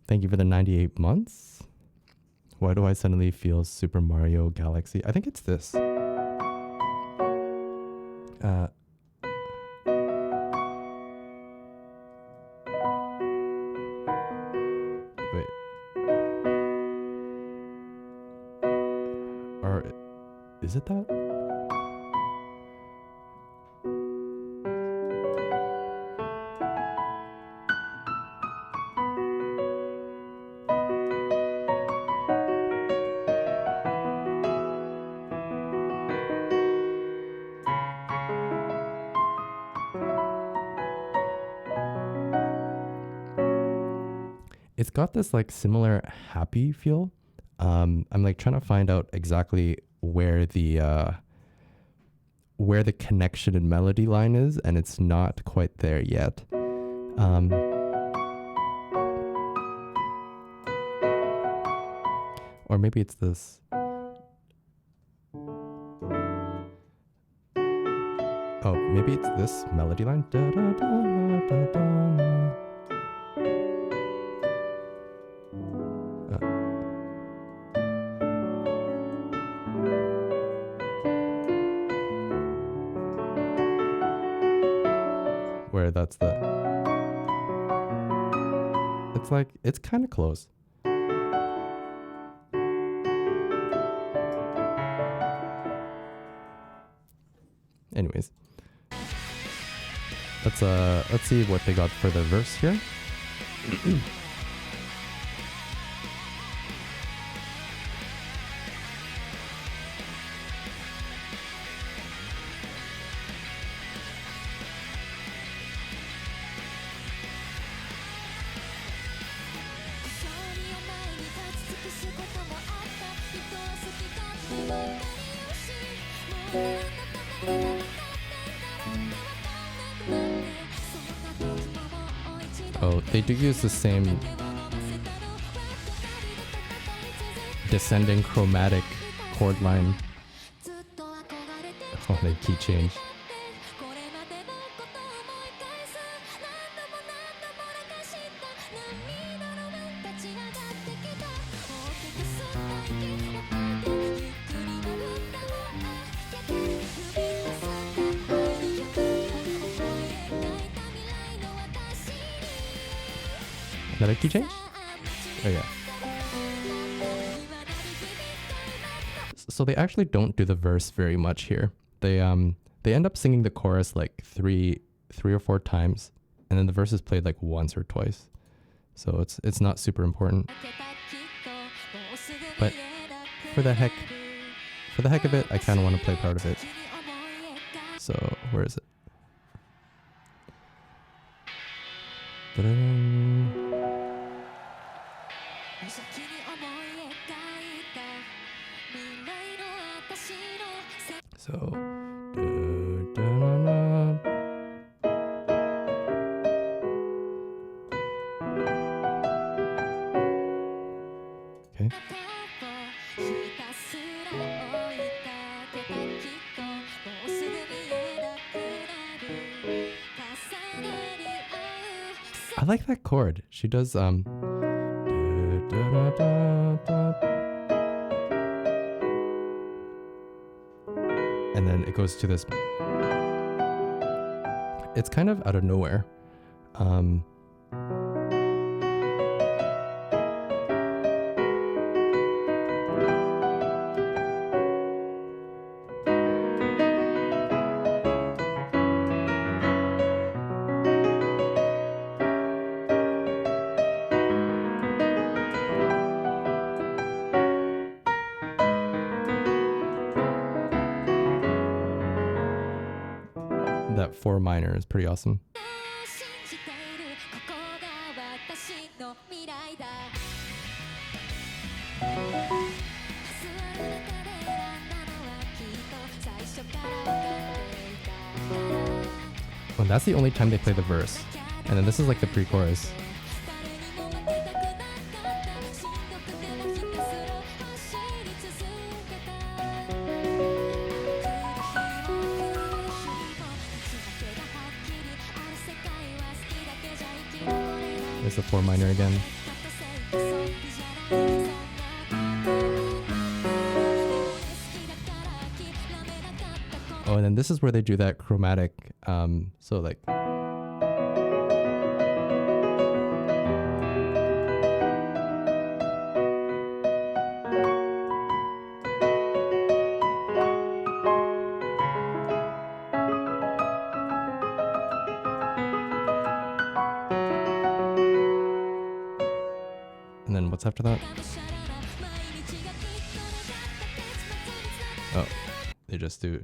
Thank you for the 98 months. Why do I suddenly feel Super Mario Galaxy? I think it's this. Wait. Or is it that? It's got this like similar happy feel. I'm like trying to find out exactly where the connection and melody line is, and it's not quite there yet. Or maybe it's this. Oh, maybe it's this melody line. Da, da, da, da, da, da. Where that's the... It's like, it's kind of close. Anyways. Let's see what they got for the verse here. Oh, they do use the same descending chromatic chord line. Oh, they key change. Another key change? Oh yeah. So they actually don't do the verse very much here. They end up singing the chorus like three or four times, and then the verse is played like once or twice. So it's not super important. But for the heck of it, I kind of want to play part of it. So where is it? Ta-da. So, okay. I like that chord. She does and then it goes to this. It's kind of out of nowhere. that 4 minor is pretty awesome. 信じているここが私の未来だ座る中で選んだのはきっと最初から分かっていたから Well, that's the only time they play the verse. And then this is like the pre-chorus. 誰にも負けたくなかったしんどくてもひたすら走り続けた来る日も内だけがはっきりある世界は好きだけじゃ生きられない There's the 4 minor again. Oh, and then this is where they do that chromatic. So like. And then what's after that? Oh, they just do.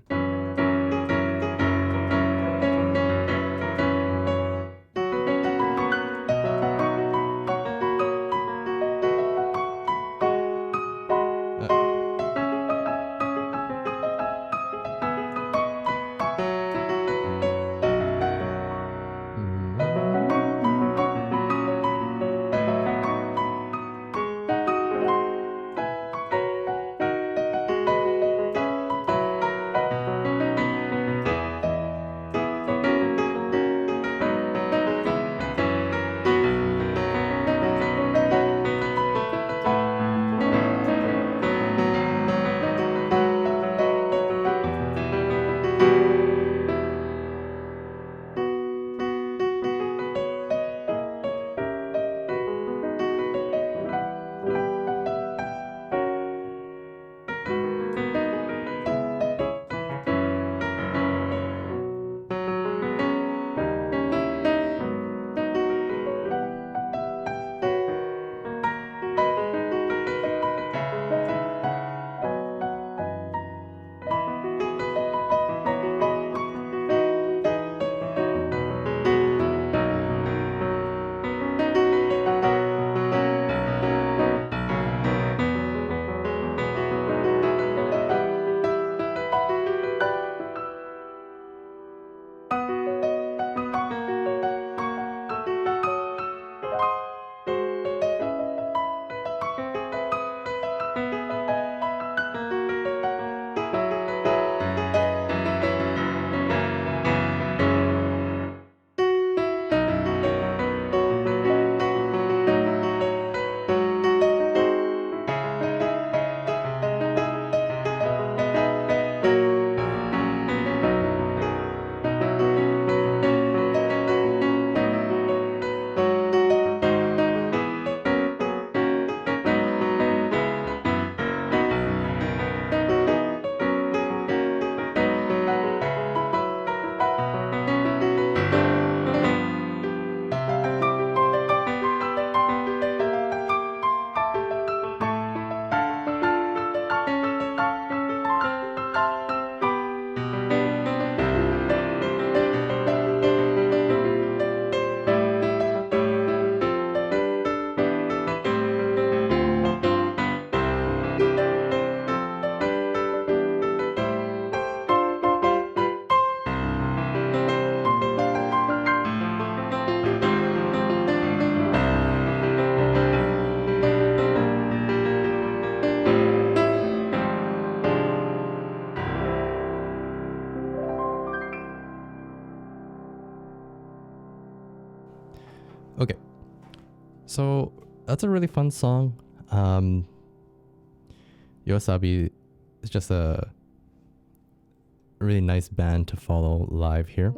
Okay, so that's a really fun song. Yoasabi is just a really nice band to follow live here.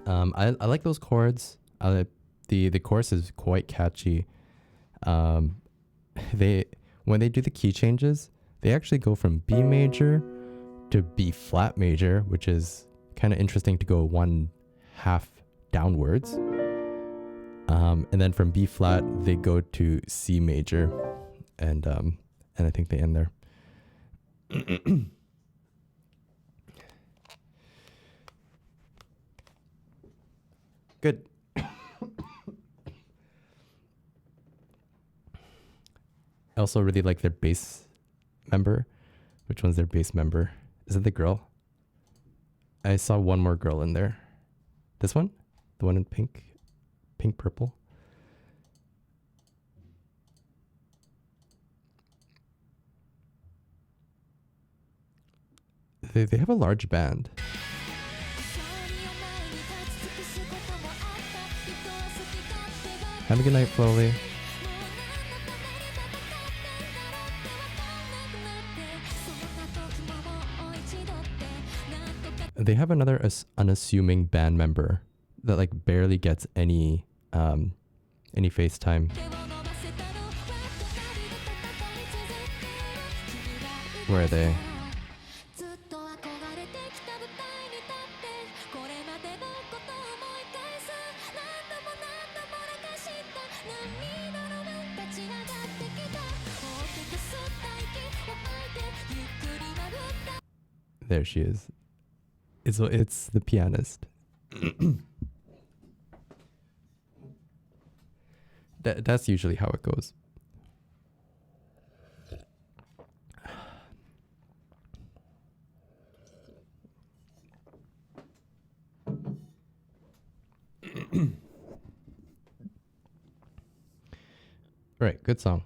I like those chords. The chorus is quite catchy. When they do the key changes, they actually go from B major to B flat major, which is kind of interesting to go one half downwards. And then from B flat, they go to C major, and I think they end there. Good. I also really like their bass member. Which one's their bass member? Is it the girl? I saw one more girl in there. This one? The one in pink? Pink purple? They have a large band. Have a good night, Flowly. They have another unassuming band member that like barely gets any FaceTime. Where are they? There she is. It's the pianist. That's usually how it goes. Right, good song.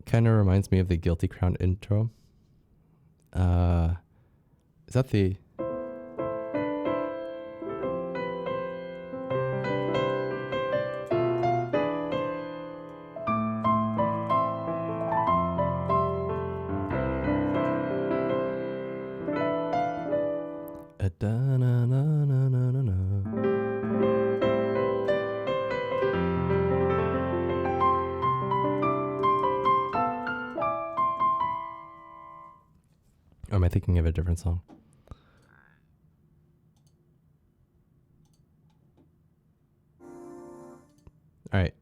Kind of reminds me of the Guilty Crown intro. Is that the... Or am I thinking of a different song? All right.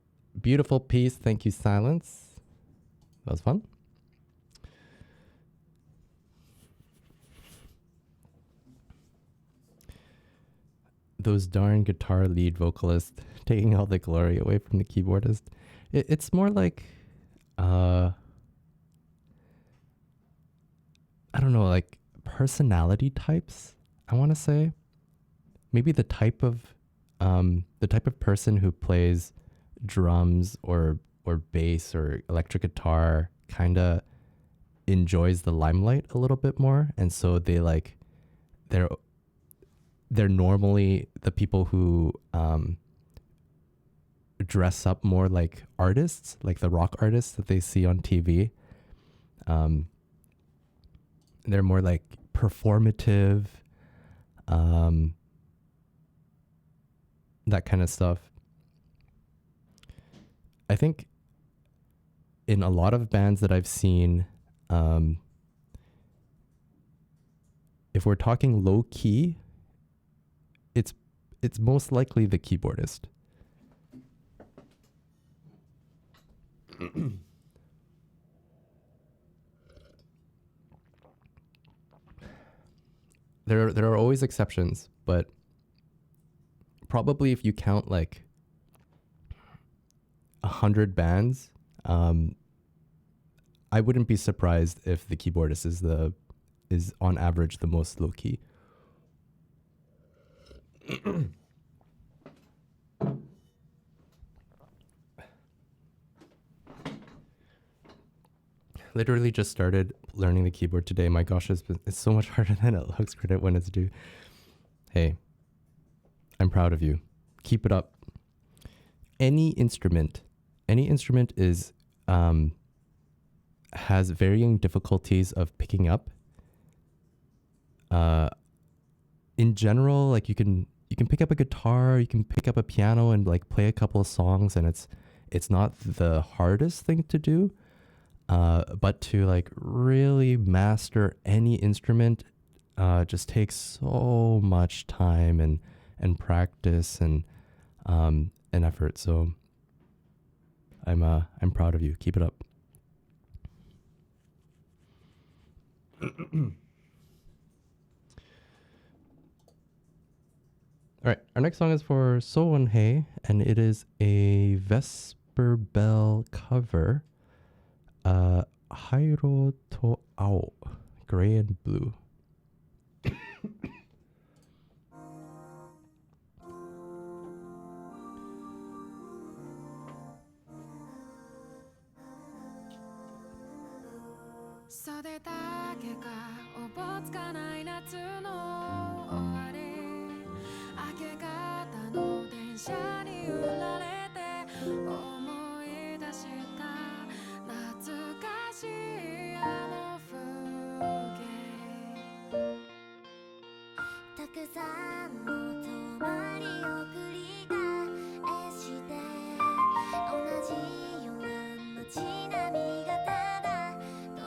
Beautiful piece. Thank you, Silence. That was fun. Those darn guitar lead vocalists taking all the glory away from the keyboardist. It's more like, I don't know, like personality types, I want to say. Maybe the type of person who plays drums or bass or electric guitar kind of enjoys the limelight a little bit more, and so they're normally the people who dress up more like artists, like the rock artists that they see on TV. They're more like performative, that kind of stuff. I think in a lot of bands that I've seen, if we're talking low key, it's most likely the keyboardist. There are always exceptions, but probably if you count like 100 bands, I wouldn't be surprised if the keyboardist is on average the most low key. Literally just started learning the keyboard today. My gosh, it's so much harder than it looks. Credit when it's due. Hey, I'm proud of you. Keep it up. Any instrument is has varying difficulties of picking up. In general, like you can pick up a guitar, you can pick up a piano and like play a couple of songs, and it's not the hardest thing to do. But to like really master any instrument just takes so much time and practice and effort. So I'm proud of you. Keep it up. All right, our next song is for So Won Hei, and it is a Vesper Bell cover. Hairo to Ao, Gray and Blue. 袖だけがおぼつかない夏の終わり明け方の電車に揺られて思い出した懐かしいあの風景たくさんの泊まりを繰り返して同じような街並みがただ通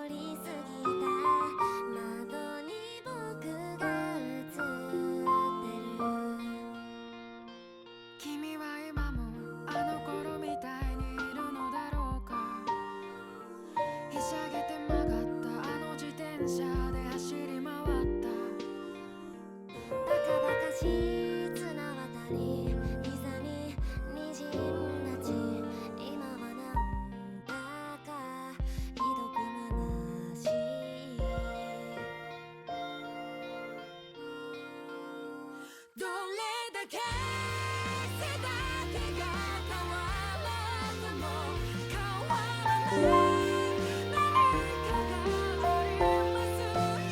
り過ぎた窓に僕が映ってる君は今もあの頃みたいにいるのだろうかひしゃげて曲がったあの自転車で走り回ったバカバカしい綱渡り膝に滲んだ血今はなんだかひどく虚しいどれだけ背だけが変わらずも変わらない何かがありますように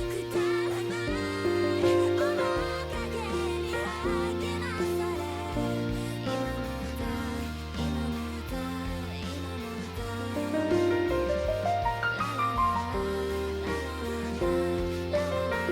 くだらない面影に励まされ今も歌い今も歌い今も歌いララララララララララララララ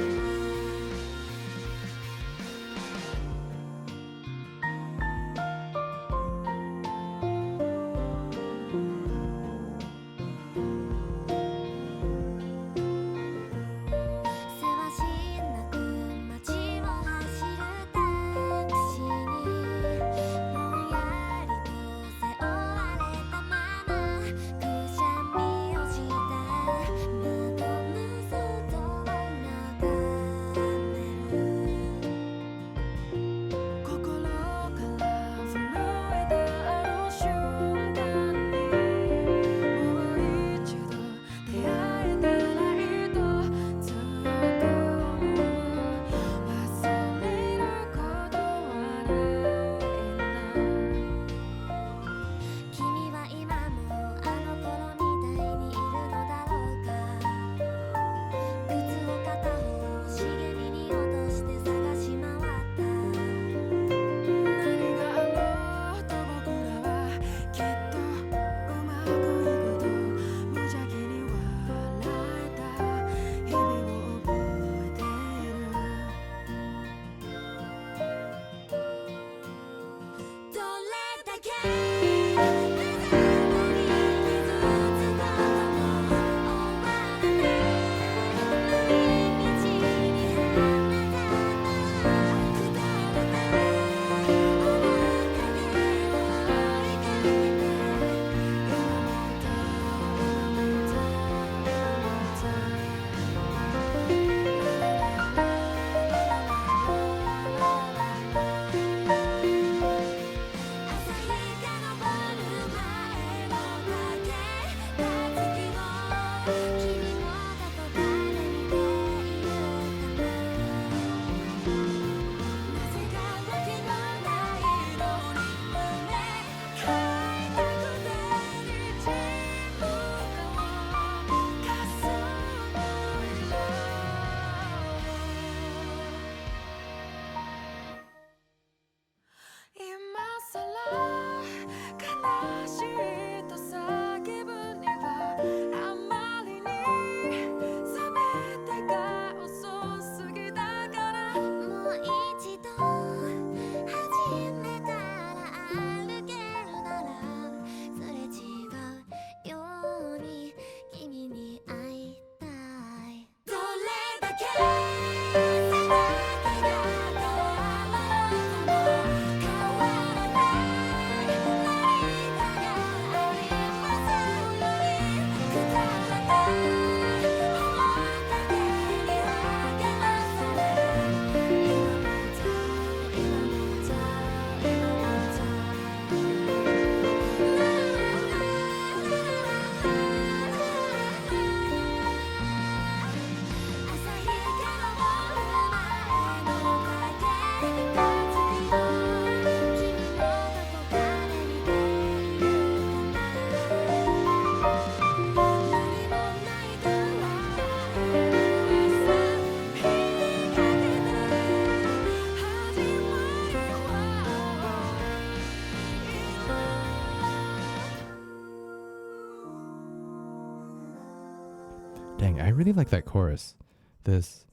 Dang, I really like that chorus. This.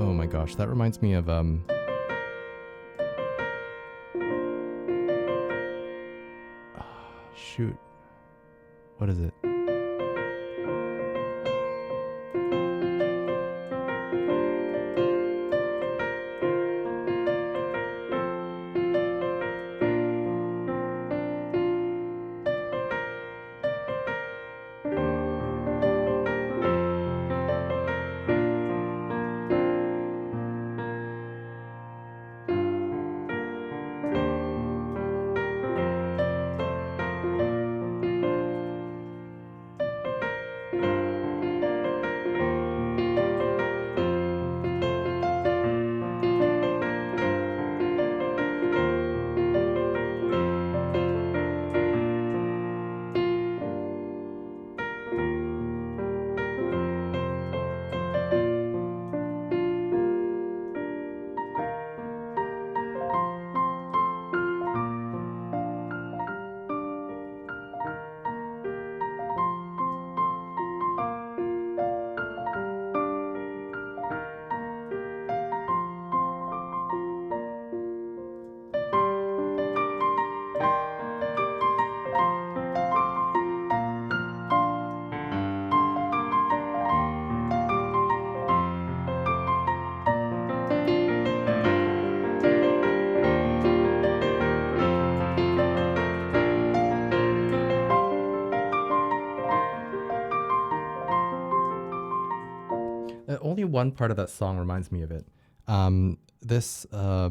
Oh my gosh, that reminds me of shoot. What is it? Only one part of that song reminds me of it. This oh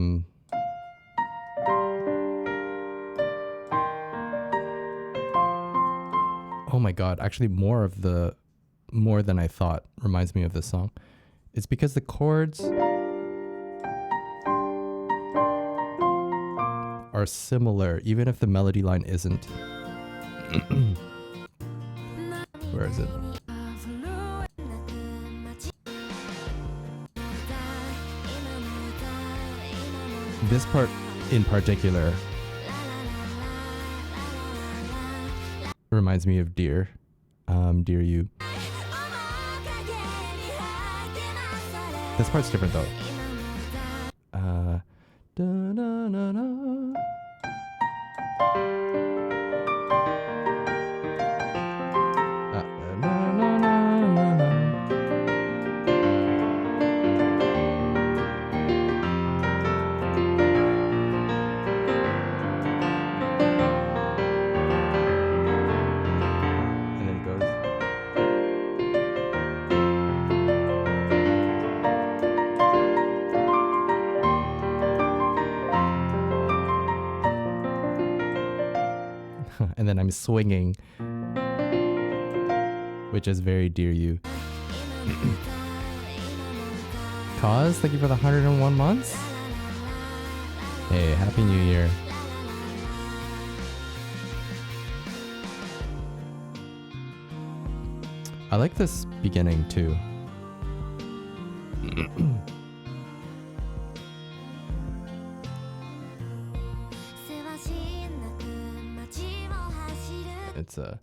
my god, actually more than I thought reminds me of this song. It's because the chords are similar, even if the melody line isn't. Where is it? This part in particular reminds me of Dear. Dear You. This part's different though. Da-na-na-na. Na-na-na-na-na. And then it goes. And then I'm swinging, which is very Dear You. Cause, thank you for the 101 months. Hey, Happy New Year. I like this beginning too. It's a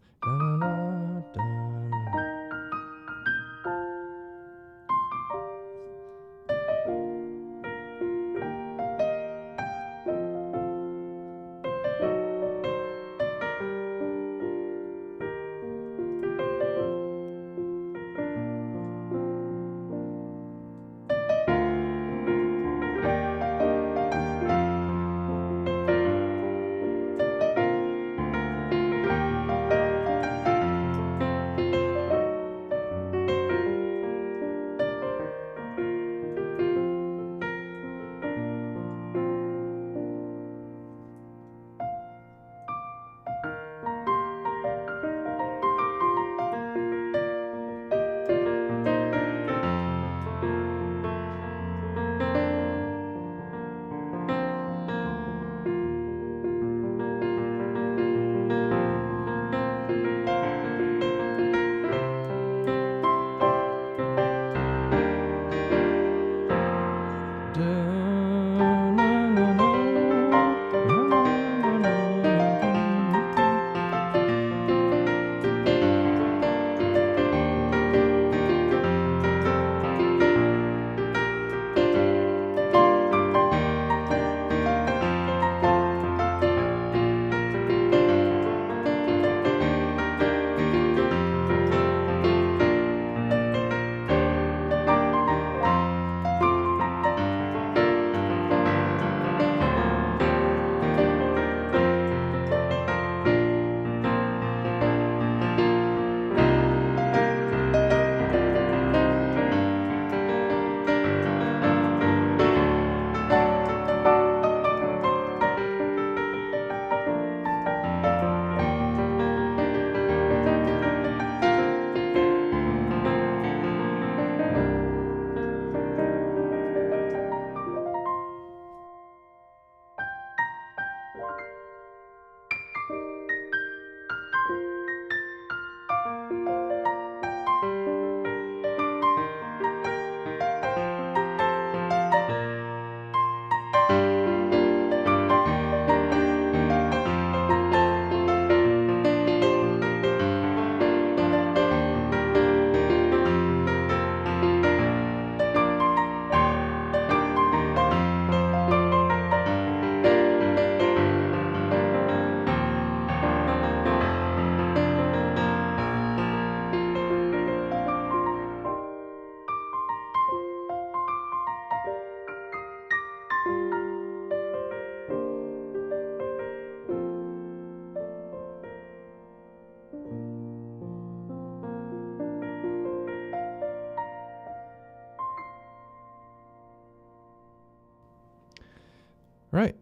Right.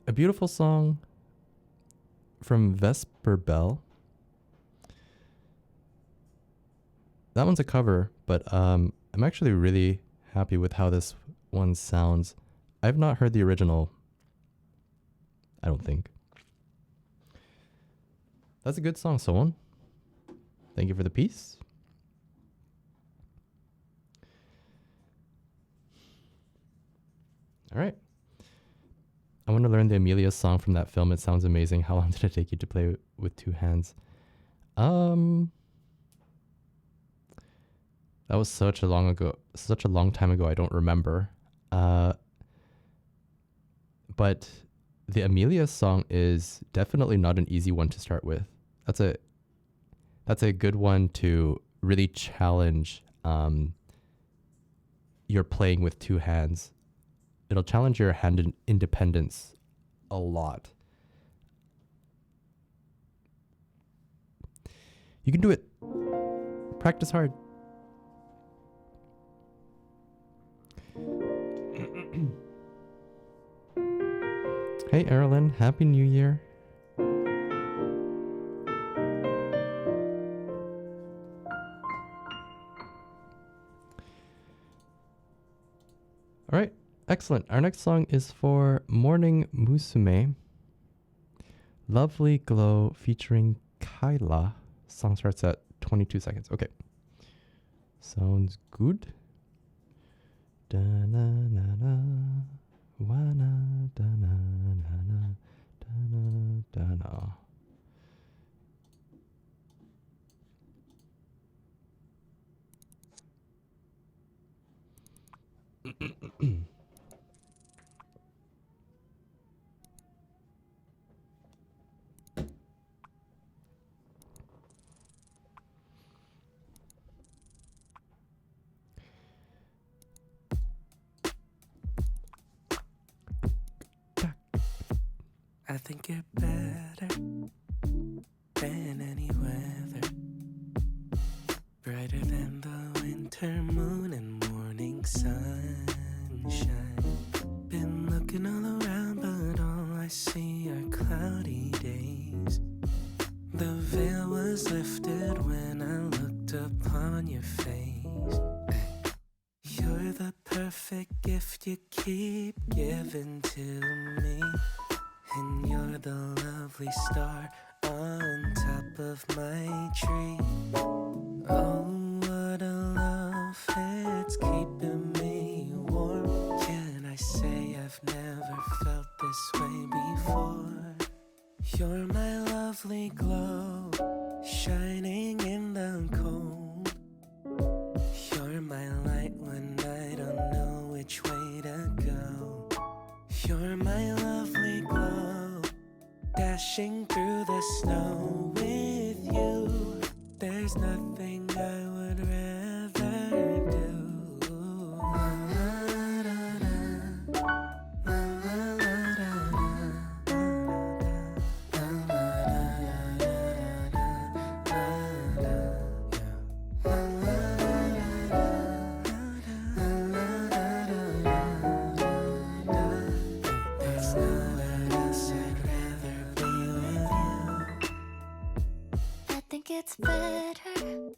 A beautiful song from Vesper Bell. That one's a cover, but I'm actually really happy with how this one sounds. I've not heard the original, I don't think. That's a good song, Someone. Thank you for the piece. All right. I want to learn the Amelia song from that film. It sounds amazing. How long did it take you to play with two hands? That was such a long time ago. I don't remember. But the Amelia song is definitely not an easy one to start with. That's a good one to really challenge your playing with two hands. It'll challenge your hand independence a lot. You can do it. Practice hard. Hey, Erilyn. Happy New Year. All right. Excellent. Our next song is for Morning Musume. Lovely Glow featuring Kyla. Song starts at 22 seconds. Okay. Sounds good. Da-na-na-na. Wa-na, da-na-na-na. Da-na-da-na. I think you're better than any weather, brighter than the winter moon and morning sunshine. Been looking all around, but all I see are cloudy days. The veil was lifted when I looked upon your face. You're the perfect gift you keep giving to me. And you're the lovely star on top of my tree. Oh, what a love, it's keeping me warm. Can I say I've never felt this way before? You're my lovely glow, shining in the cold. You're my light when I don't know which way to go. You're my lovely glow, dashing through the snow with you. There's nothing I would rather do. La, la, da, da. La, la, la, da, da. La, la, da, da, da, da, da. La, la, da, da, da. There's nowhere else I'd rather be with you. I think it's better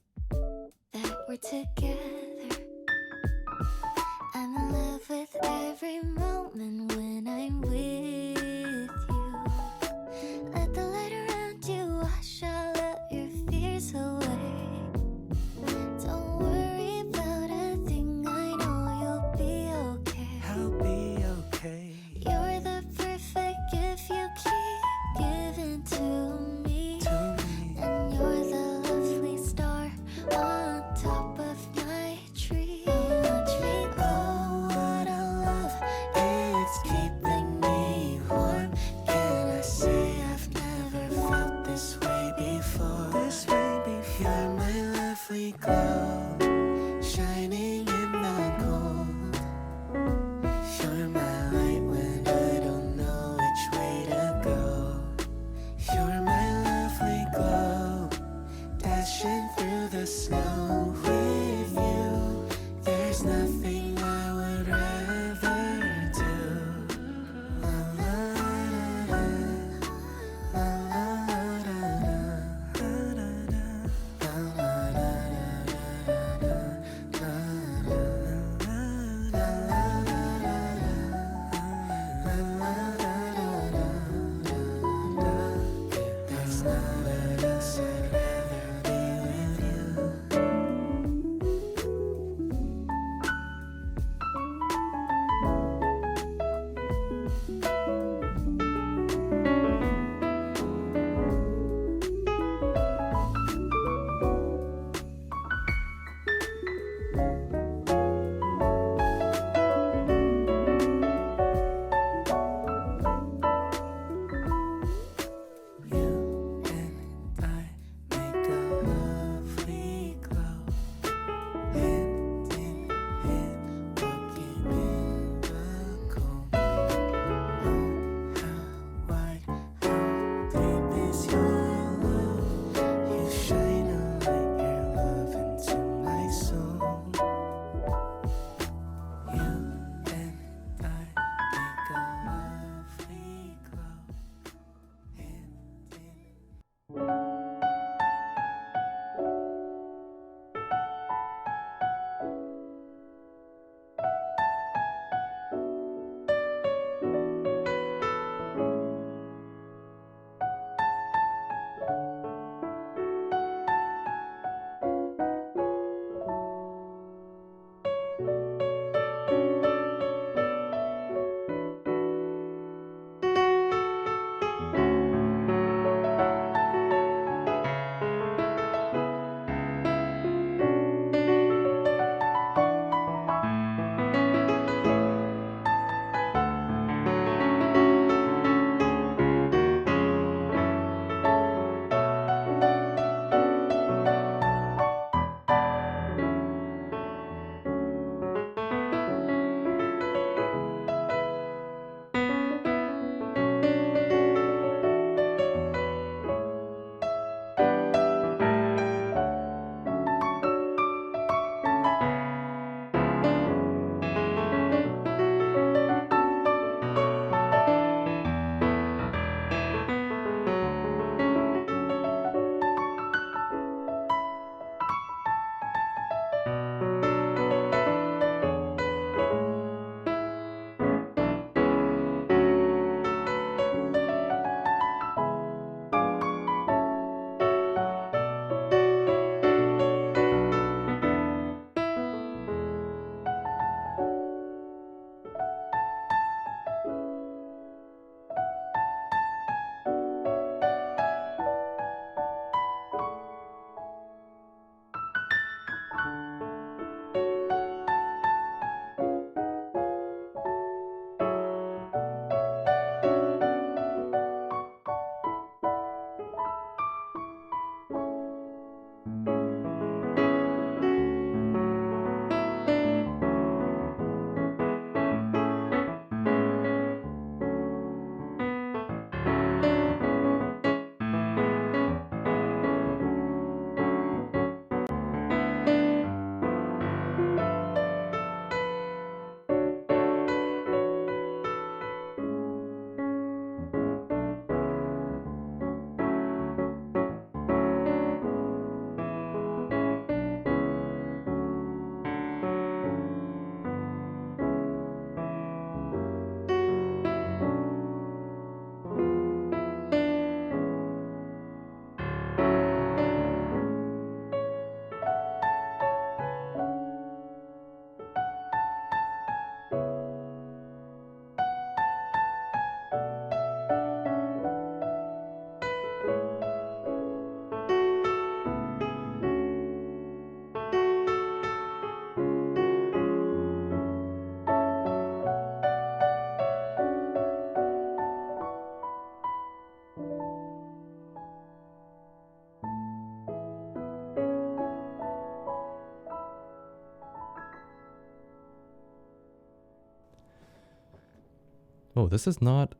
Oh, this is not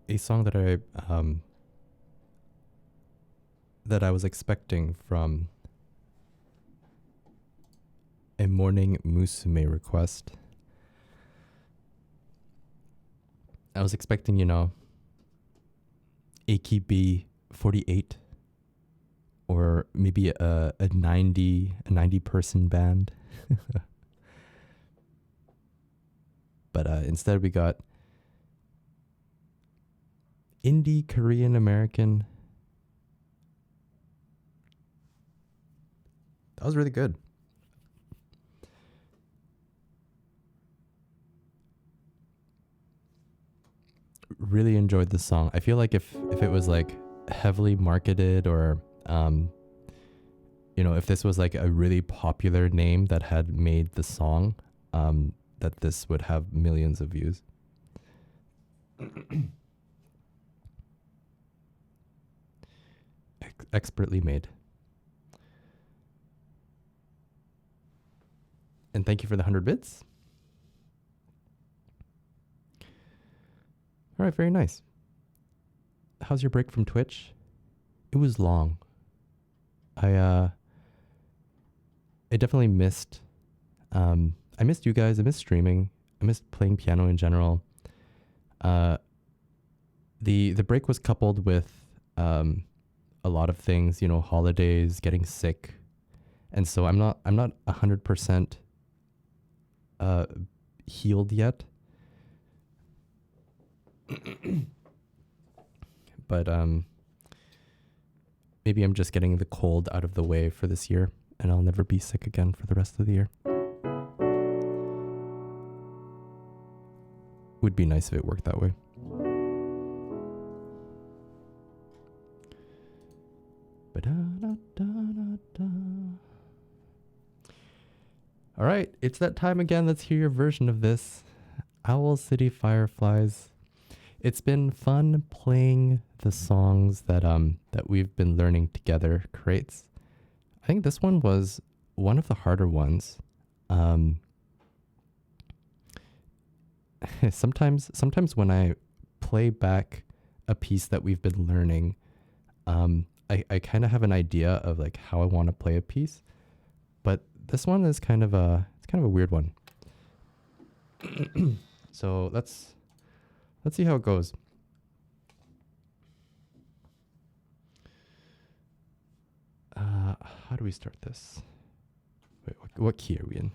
a song that I was expecting from a Morning Musume request. I was expecting, AKB 48 or maybe a 90 person band. But instead we got indie Korean American. That was really good. Really enjoyed the song. I feel like if it was like heavily marketed or if this was like a really popular name that had made the song, that this would have millions of views. Expertly made. And thank you for the 100 bits. All right, very nice. How's your break from Twitch? It was long. I definitely missed I missed you guys. I missed streaming. I missed playing piano in general. The break was coupled with a lot of things, holidays, getting sick. And so I'm not 100% healed yet. But maybe I'm just getting the cold out of the way for this year, and I'll never be sick again for the rest of the year. Would be nice if it worked that way. All right, it's that time again. Let's hear your version of this. Owl City Fireflies. It's been fun playing the songs that we've been learning together, Crates. I think this one was one of the harder ones. Sometimes when I play back a piece that we've been learning, I kind of have an idea of like how I want to play a piece, but this one is kind of a weird one. So let's see how it goes. How do we start this? Wait, what key are we in?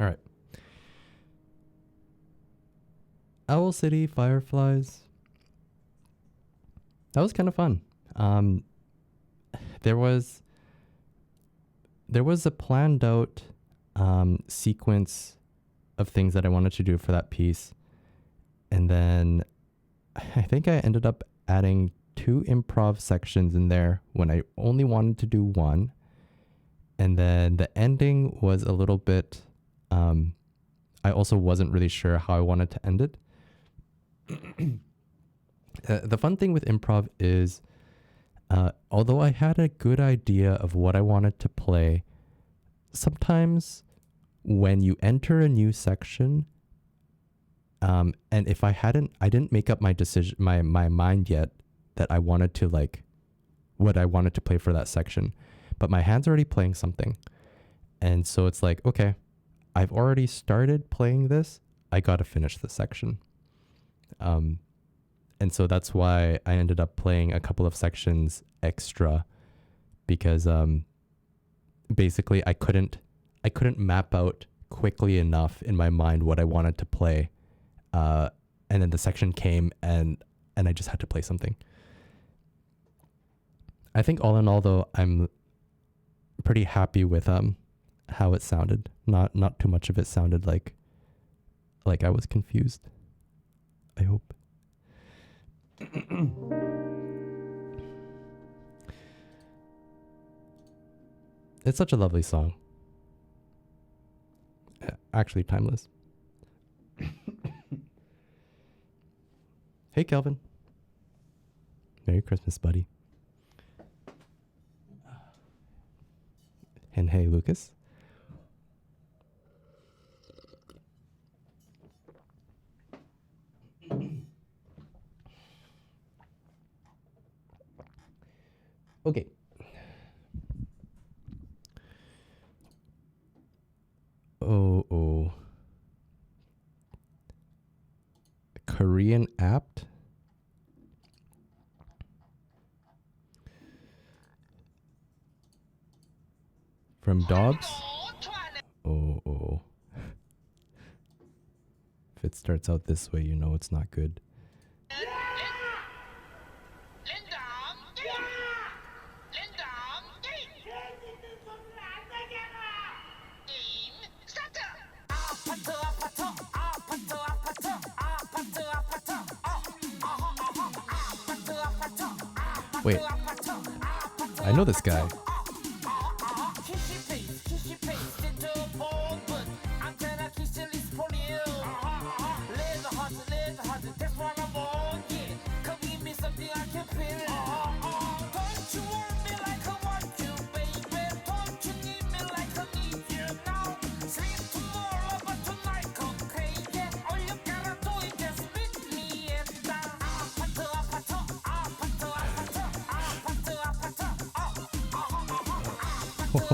All right. Owl City Fireflies. That was kind of fun. There was a planned out sequence of things that I wanted to do for that piece. And then I think I ended up adding 2 improv sections in there when I only wanted to do 1. And then the ending was a little bit, I also wasn't really sure how I wanted to end it. The fun thing with improv is, although I had a good idea of what I wanted to play, sometimes when you enter a new section, and if I didn't make up my decision, my mind yet that I wanted to like, what I wanted to play for that section, but my hand's already playing something. And so it's like, okay, I've already started playing this. I got to finish the section. And so that's why I ended up playing a couple of sections extra, because basically I couldn't map out quickly enough in my mind what I wanted to play. And then the section came and I just had to play something. I think all in all though, I'm pretty happy with how it sounded. Not too much of it sounded like I was confused. I hope. It's such a lovely song. Actually timeless. Hey Kelvin. Merry Christmas, buddy. And hey Lucas. Okay. Oh. Korean apt. From dogs. Oh. If it starts out this way, you know it's not good. Wait, I know this guy.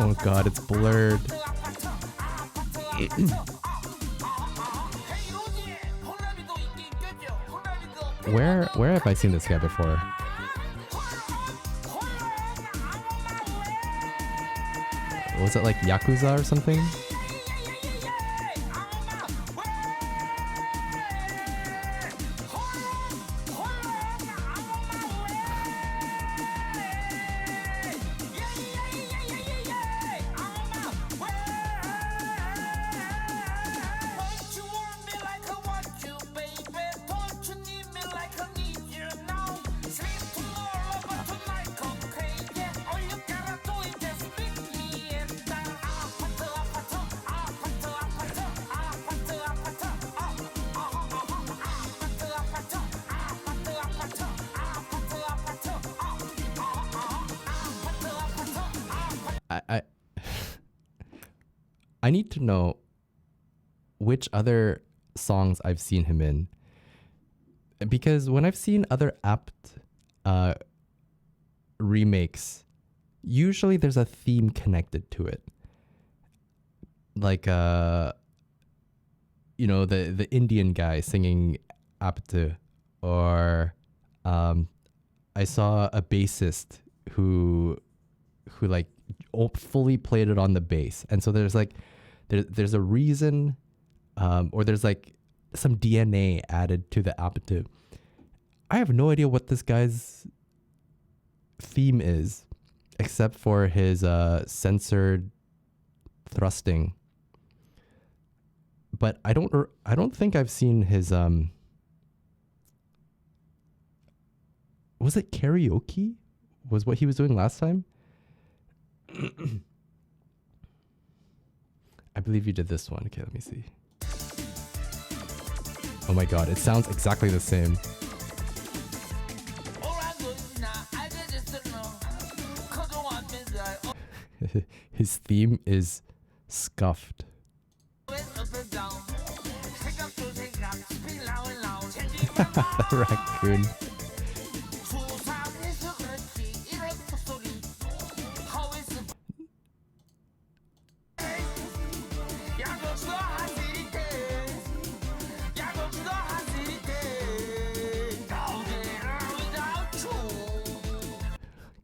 Oh god, it's blurred. Where have I seen this guy before? Was it like Yakuza or something? I need to know which other songs I've seen him in, because when I've seen other apt remakes, usually there's a theme connected to it, like the Indian guy singing apt, or I saw a bassist who like fully played it on the bass, and so there's like there's a reason, or there's like some DNA added to the Apatu. I have no idea what this guy's theme is, except for his censored thrusting. But I don't think I've seen his was it karaoke? Was what he was doing last time? I believe you did this one. Okay, let me see. Oh my god, it sounds exactly the same. His theme is scuffed. Raccoon.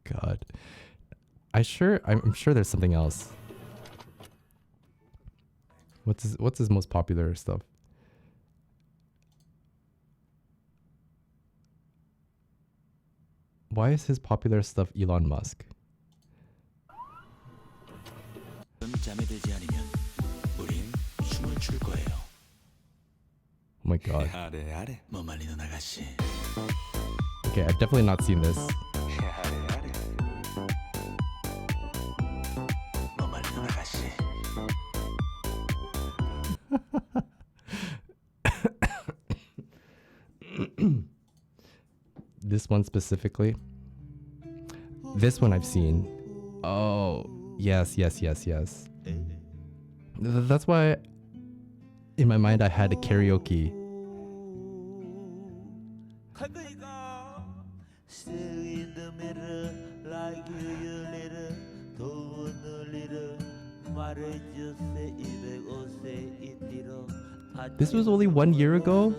God. I'm sure there's something else. What's his most popular stuff? Why is his popular stuff Elon Musk? Oh my god. Okay, I've definitely not seen this. This one specifically. This one I've seen. Oh, yes. That's why in my mind I had a karaoke. This was only 1 year ago?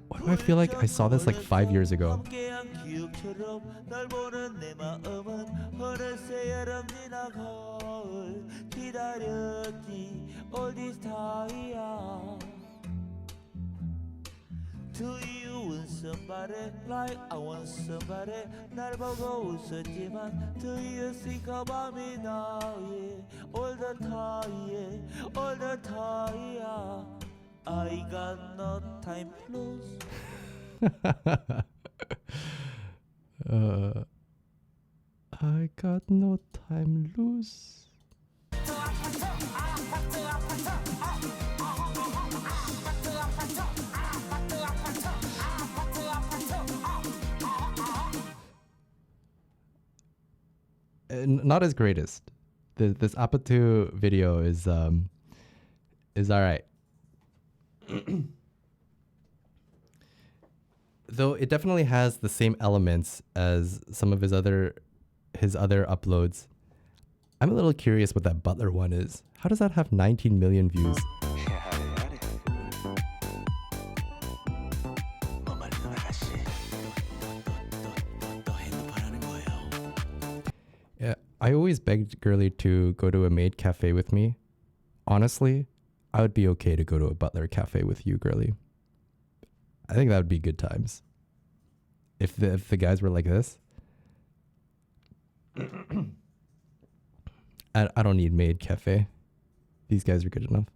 Why do I feel like I saw this like 5 years ago? Do you want somebody like I want somebody? 날 보고 웃었지만 Do you think about me now? Yeah. All the time, yeah. All the time, yeah. I got no time to lose. I got no time to lose. Not his greatest. This Apatu video is alright. Though it definitely has the same elements as some of his other uploads. I'm a little curious what that Butler one is. How does that have 19 million views? Yeah, I always begged Girly to go to a maid cafe with me. Honestly, I would be okay to go to a Butler cafe with you, Girly. I think that would be good times. If the guys were like this. I don't need maid cafe. These guys are good enough.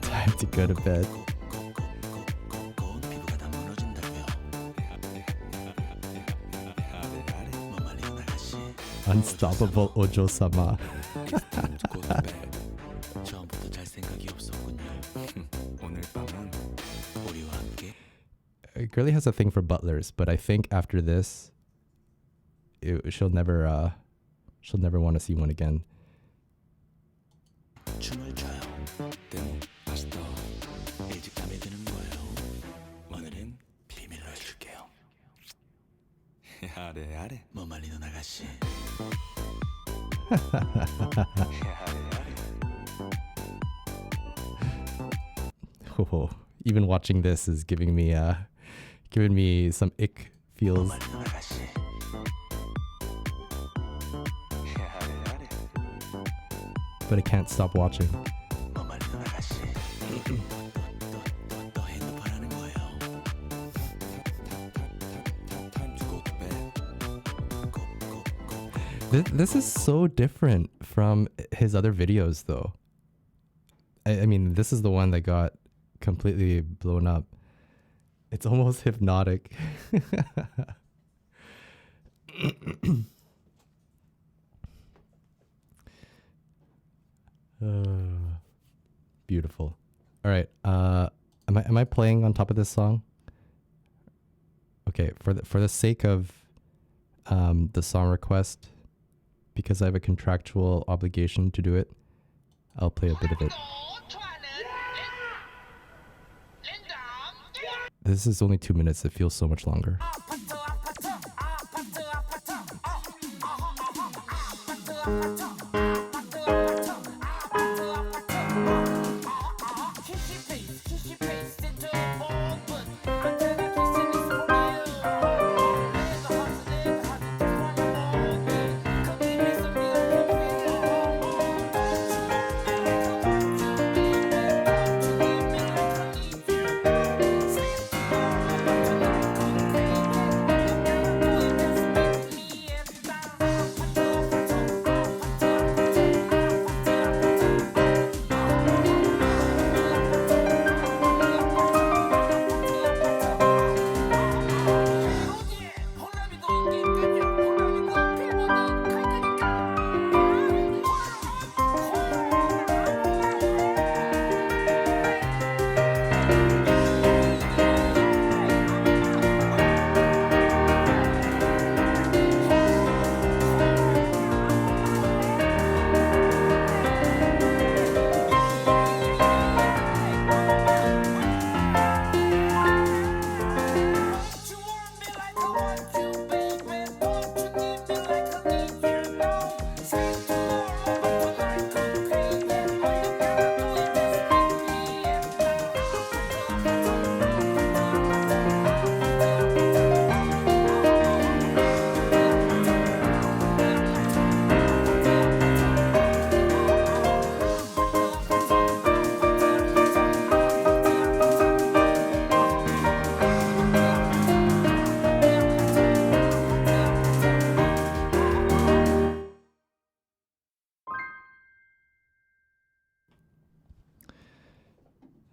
Time to go to bed. Unstoppable Ojo-sama. Girly has a thing for butlers, but I think after this, she'll never want to see one again. Oh, even watching this is giving me some ick feels. But I can't stop watching. This is so different from his other videos, though. I mean, this is the one that got completely blown up. It's almost hypnotic. Beautiful. All right. Am I playing on top of this song? Okay. For the sake of the song request, because I have a contractual obligation to do it, I'll play a bit of it. This is only 2 minutes. It feels so much longer.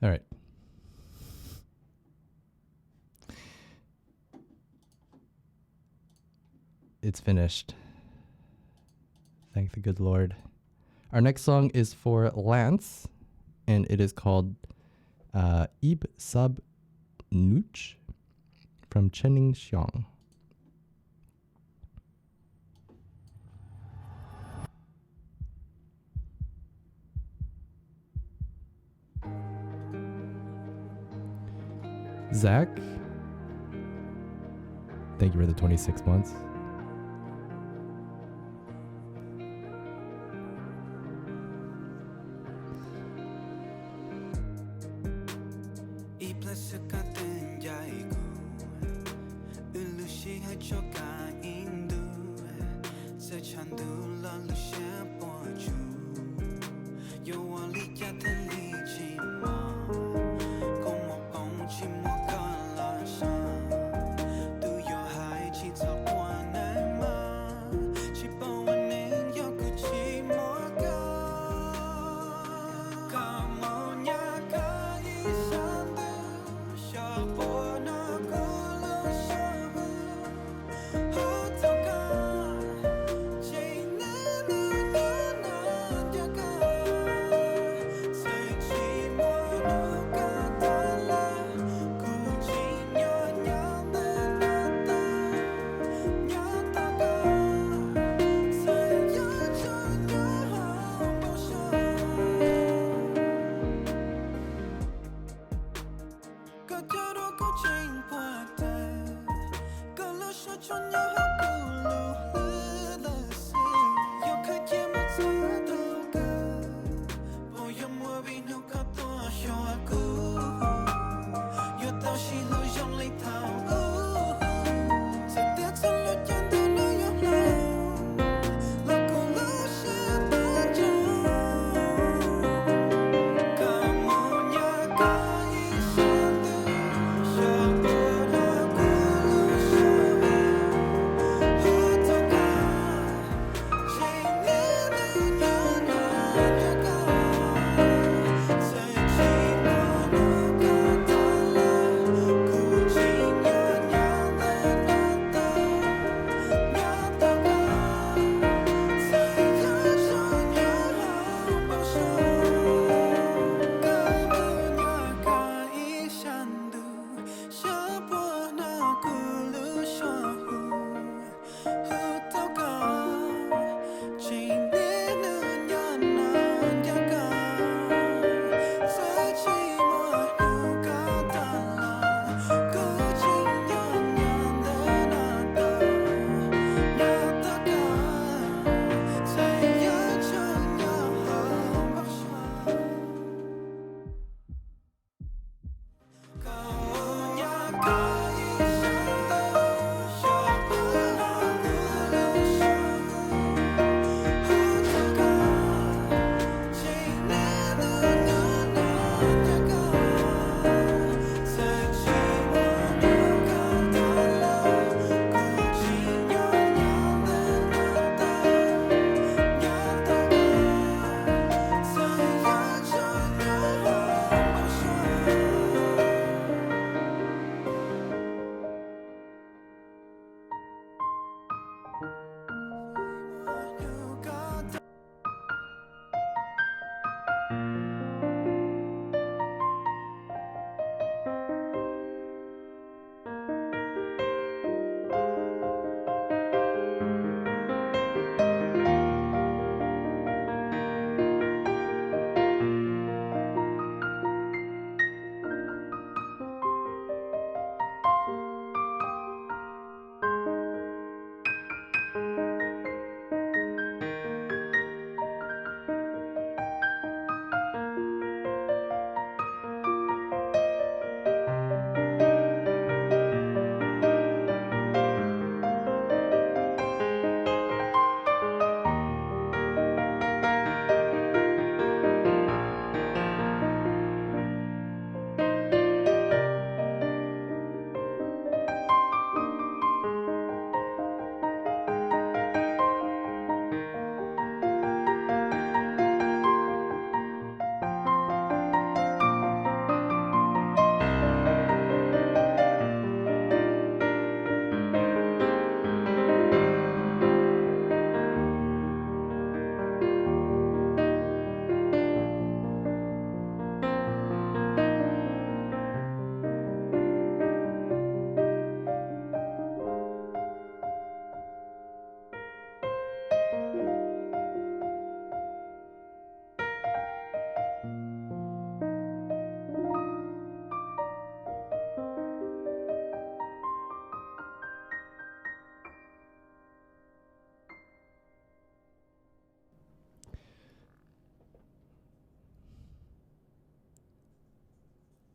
All right. It's finished. Thank the good Lord. Our next song is for Lance, and it is called Ib Sub Nooch from Chening Xiong. Zach, thank you for the 26 months.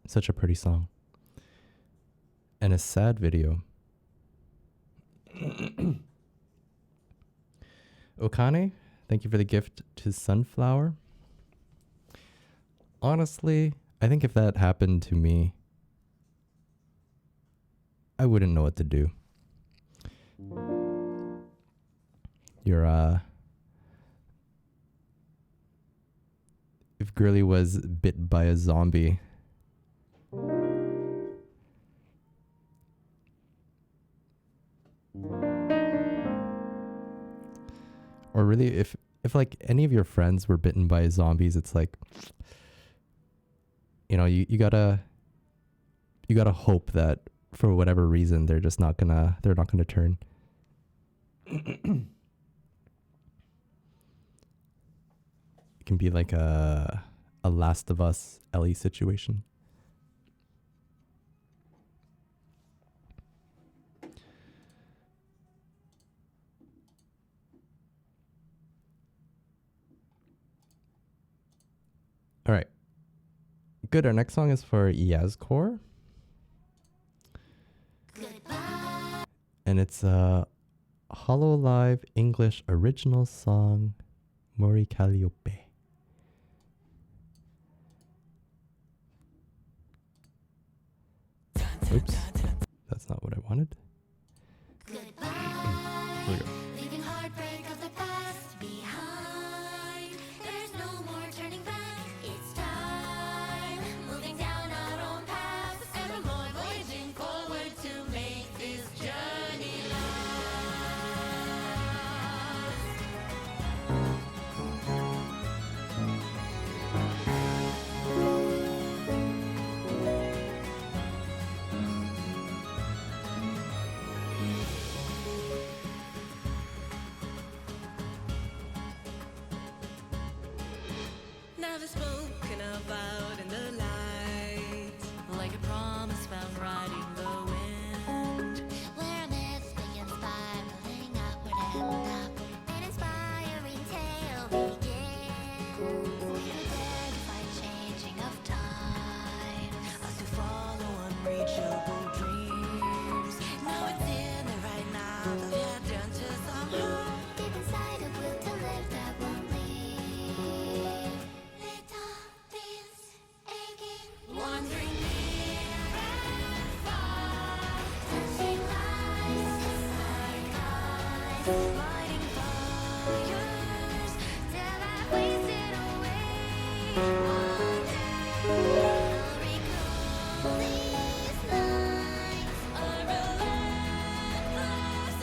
Such a pretty song. And a sad video. Okane, thank you for the gift to Sunflower. Honestly, I think if that happened to me, I wouldn't know what to do. If Girly was bit by a zombie, or really if like any of your friends were bitten by zombies, it's like, you know, you gotta hope that for whatever reason they're not gonna turn. It can be like a Last of Us Ellie situation. All right. Good. Our next song is for Yazcore. Goodbye. And it's a Hololive English original song, Mori Calliope. Oops. That's not what I wanted. Goodbye. Here we go. Leaving heartbreak of the past behind. There's no more turning back. It's time. Moving down our own paths. Evermore voyaging forward to make this journey never spoken about in the light, like a promise found right in the wind. Where myths being inspired, moving upward and up, an inspiring tale begins. We dare defy changing of time, us to follow unreachable dreams. Now it's in the right now, the adventure somehow. Deep inside a will to live that won't leave. Little beats aching, wandering near and far, touching lights like eyes, lighting fires till I wasted away. One day I'll recall these nights, a relentless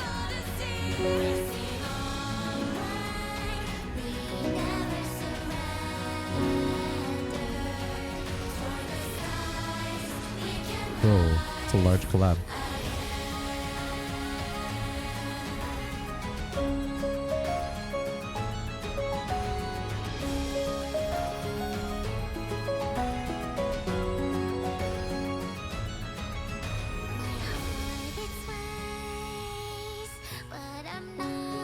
odyssey, racing onward. We never surrendered. Toward the skies we can Whoa, it's a large collab. My heart it sways, but I'm not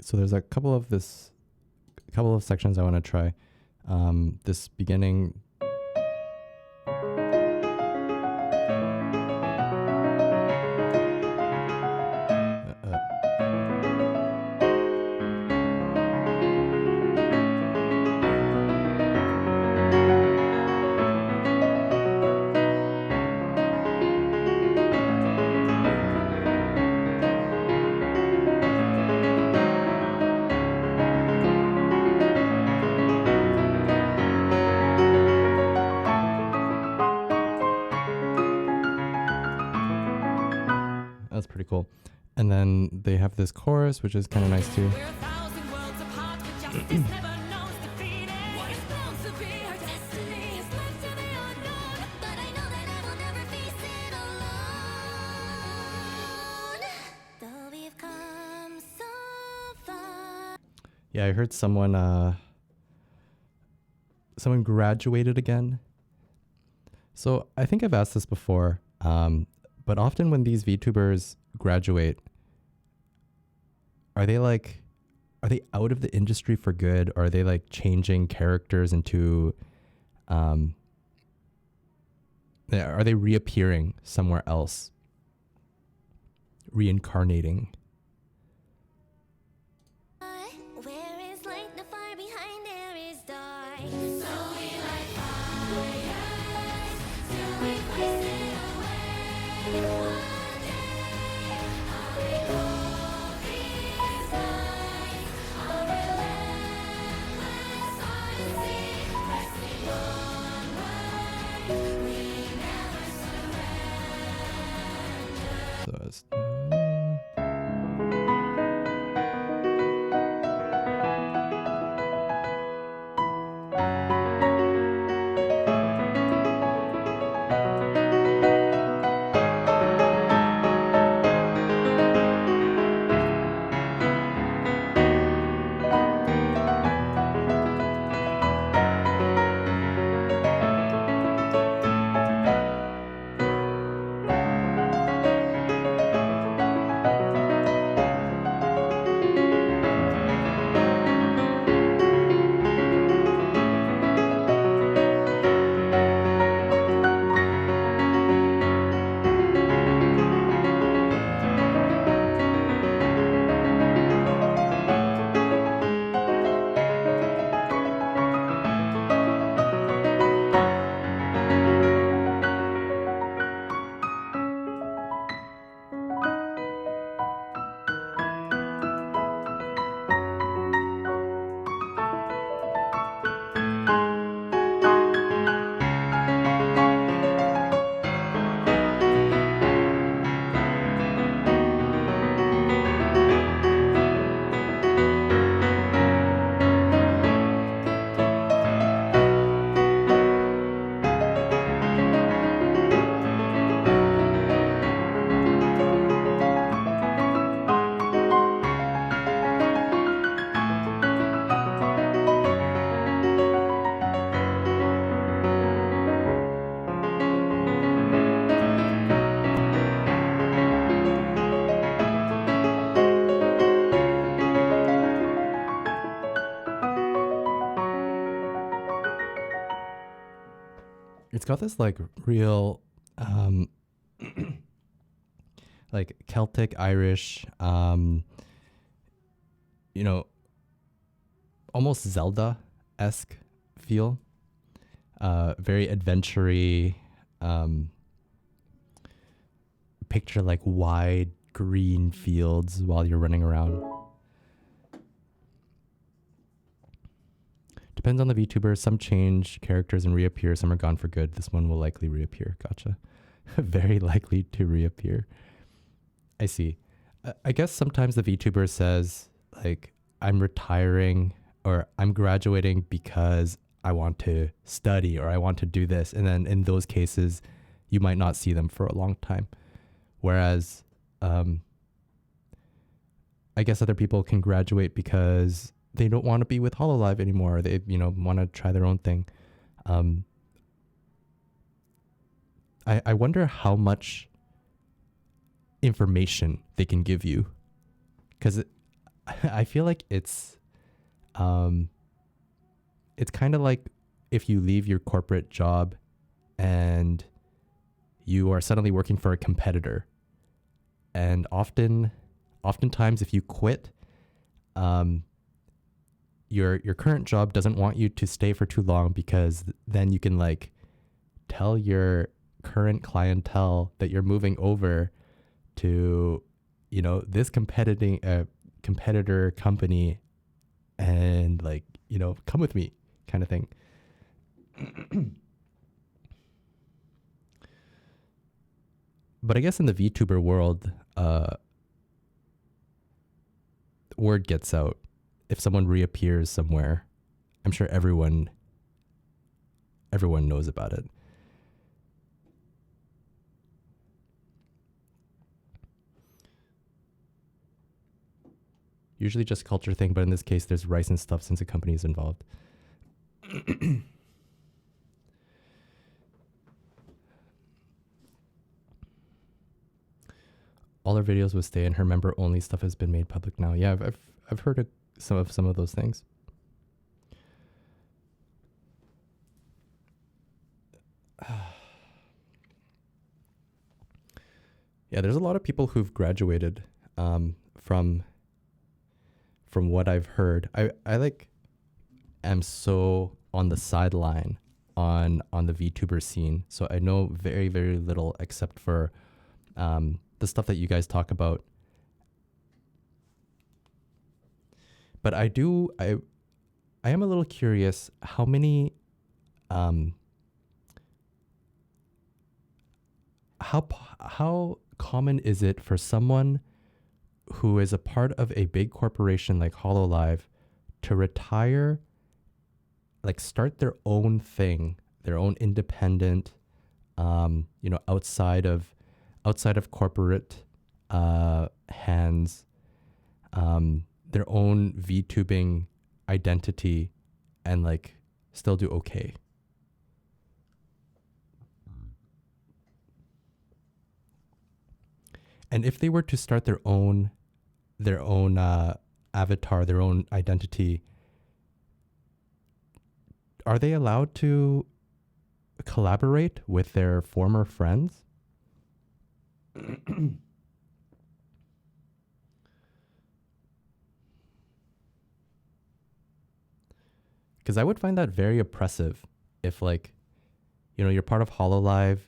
So there's a couple of sections I want to try. This beginning. That's pretty cool. And then they have this chorus, which is kind of nice too. Yeah, I heard someone graduated again. So I think I've asked this before, but often when these VTubers graduate, are they out of the industry for good, or are they like changing characters into, are they reappearing somewhere else, reincarnating? So it's, it's got this like real, like Celtic Irish, almost Zelda-esque feel. Very adventure-y, picture like wide green fields while you're running around. Depends on the VTuber. Some change characters and reappear. Some are gone for good. This one will likely reappear. Gotcha. Very likely to reappear. I see. I guess sometimes the VTuber says like, I'm retiring or I'm graduating because I want to study or I want to do this. And then in those cases, you might not see them for a long time. Whereas I guess other people can graduate because they don't want to be with HoloLive anymore. They, want to try their own thing. I wonder how much information they can give you, because I feel like it's kind of like if you leave your corporate job and you are suddenly working for a competitor, and oftentimes if you quit, your current job doesn't want you to stay for too long, because then you can like tell your current clientele that you're moving over to, this competitor company, and like, come with me kind of thing. But I guess in the VTuber world, word gets out. If someone reappears somewhere, I'm sure everyone knows about it. Usually just culture thing, but in this case, there's rice and stuff since the company is involved. All her videos would stay, and her member only stuff has been made public now. Yeah, I've heard of some of those things. Yeah, there's a lot of people who've graduated from what I've heard. I like am so on the sideline on the VTuber scene, so I know very, very little except for the stuff that you guys talk about. But I am a little curious how many how common is it for someone who is a part of a big corporation like HoloLive to retire, like start their own thing, their own independent, outside of corporate hands, their own VTubing identity, and like still do okay? And if they were to start their own avatar, their own identity, are they allowed to collaborate with their former friends? Because I would find that very oppressive if, like, you're part of HoloLive,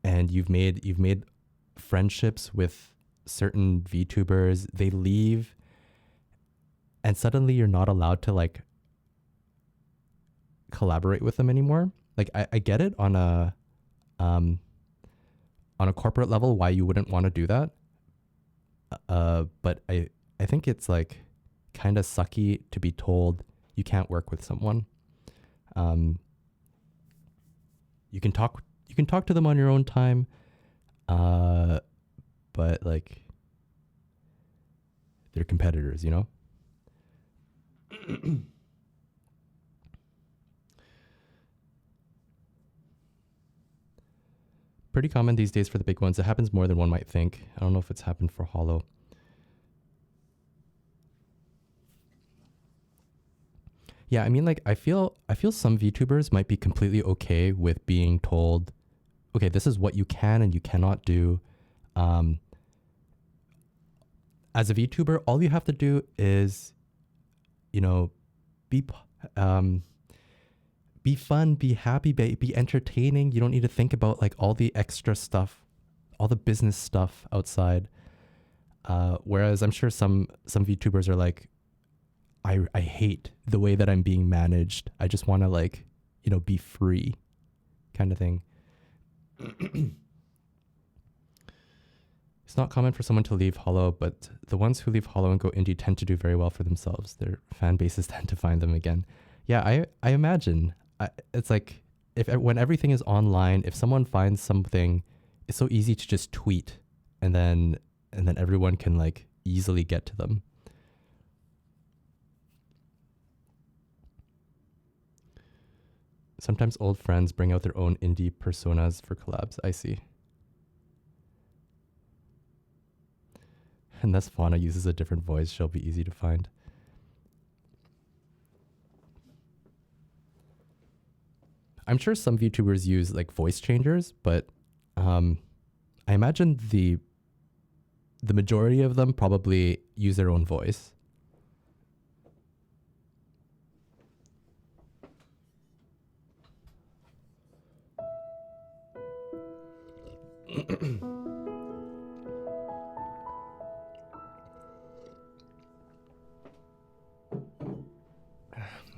and you've made friendships with certain VTubers. They leave, and suddenly you're not allowed to like collaborate with them anymore. Like I get it on a corporate level why you wouldn't want to do that. But I think it's like kind of sucky to be told you can't work with someone. You can talk to them on your own time, but like they're competitors, Pretty common these days for the big ones. It happens more than one might think. I don't know if it's happened for Holo. Yeah, I mean, like, I feel some VTubers might be completely okay with being told, okay, this is what you can and you cannot do. As a VTuber, all you have to do is, be be fun, be happy, be entertaining. You don't need to think about like all the extra stuff, all the business stuff outside. Whereas I'm sure some VTubers are like, I hate the way that I'm being managed. I just want to like, you know, be free kind of thing. It's not common for someone to leave Hollow, but the ones who leave Hollow and go indie tend to do very well for themselves. Their fan bases tend to find them again. Yeah, I imagine. It's like when everything is online, if someone finds something, it's so easy to just tweet, and then everyone can like easily get to them. Sometimes old friends bring out their own indie personas for collabs. I see. Unless Fauna uses a different voice, she'll be easy to find. I'm sure some VTubers use like voice changers, but I imagine the majority of them probably use their own voice.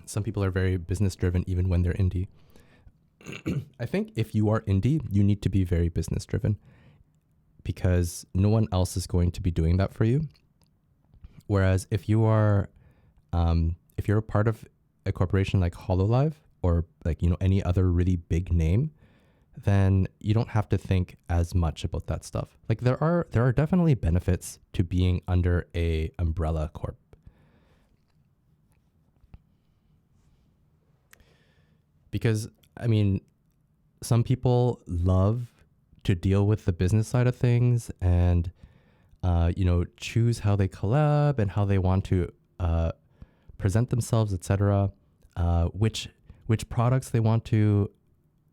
Some people are very business driven even when they're indie. I think if you are indie, you need to be very business driven because no one else is going to be doing that for you. Whereas if you are, if you're a part of a corporation like HoloLive or like, you know, any other really big name, then you don't have to think as much about that stuff. Like there are definitely benefits to being under a umbrella corp. Because, I mean, some people love to deal with the business side of things and, you know, choose how they collab and how they want to present themselves, etc. Which products they want to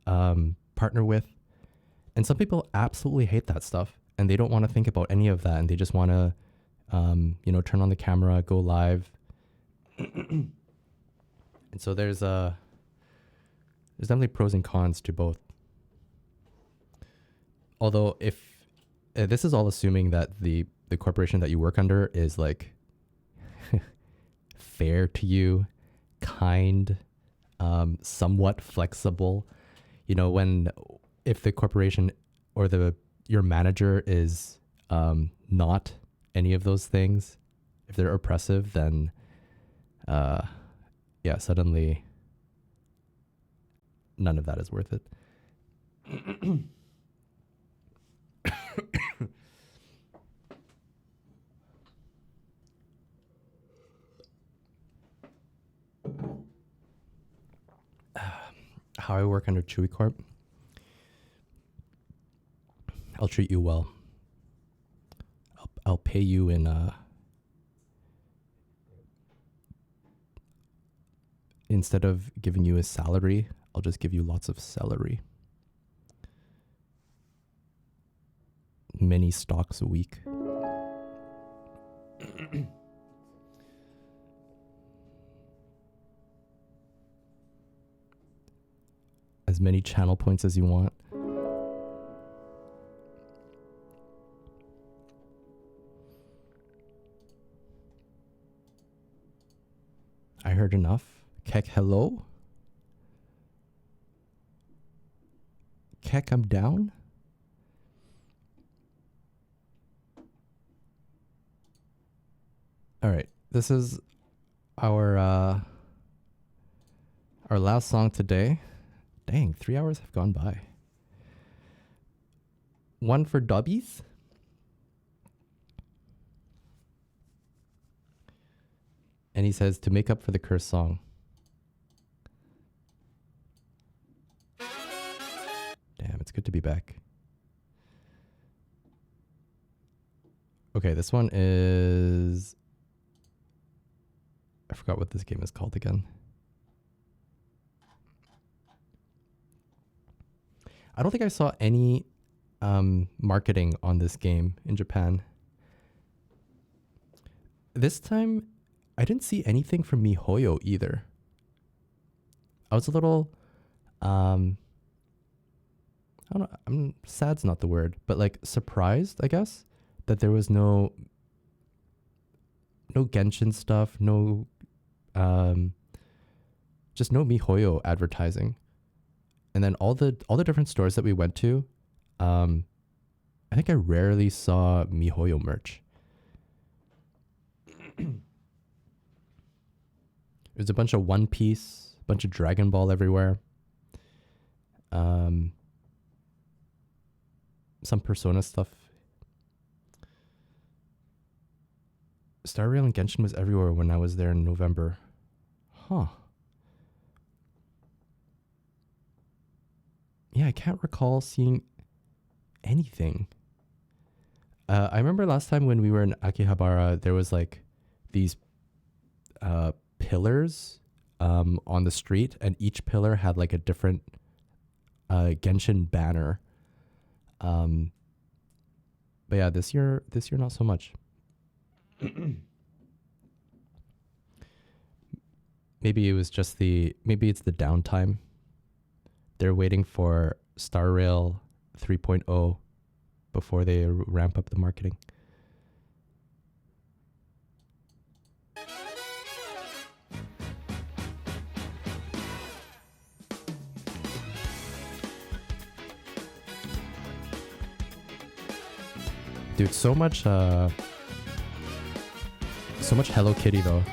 partner with. And some people absolutely hate that stuff and they don't want to think about any of that. And they just want to, you know, turn on the camera, go live. And so there's definitely pros and cons to both. Although if this is all assuming that the corporation that you work under is like fair to you, kind, somewhat flexible, you know, if the corporation or your manager is not any of those things, if they're oppressive, then yeah, suddenly none of that is worth it. How I work under Chewie Corp. I'll treat you well. I'll pay you in instead of giving you a salary, I'll just give you lots of celery. Many stocks a week. As many channel points as you want. I heard enough. Keck, hello? Keck, I'm down? All right, this is our last song today. Dang, 3 hours have gone by. One for Dubbies. And he says, to make up for the curse song. Damn, it's good to be back. Okay, this one is... I forgot what this game is called again. I don't think I saw any marketing on this game in Japan. This time, I didn't see anything from MiHoYo either. I was a little I don't know. I'm sad's not the word, but like surprised, I guess, that there was no Genshin stuff, just no MiHoYo advertising. And then all the different stores that we went to, I think I rarely saw MiHoYo merch. There's a bunch of One Piece, a bunch of Dragon Ball everywhere. Some Persona stuff. Star Rail and Genshin was everywhere when I was there in November. Huh. Yeah, I can't recall seeing anything. I remember last time when we were in Akihabara, there was like these pillars on the street, and each pillar had like a different Genshin banner. But yeah, this year not so much. Maybe it's the downtime. They're waiting for Star Rail 3.0 before they ramp up the marketing. Dude, so much Hello Kitty though.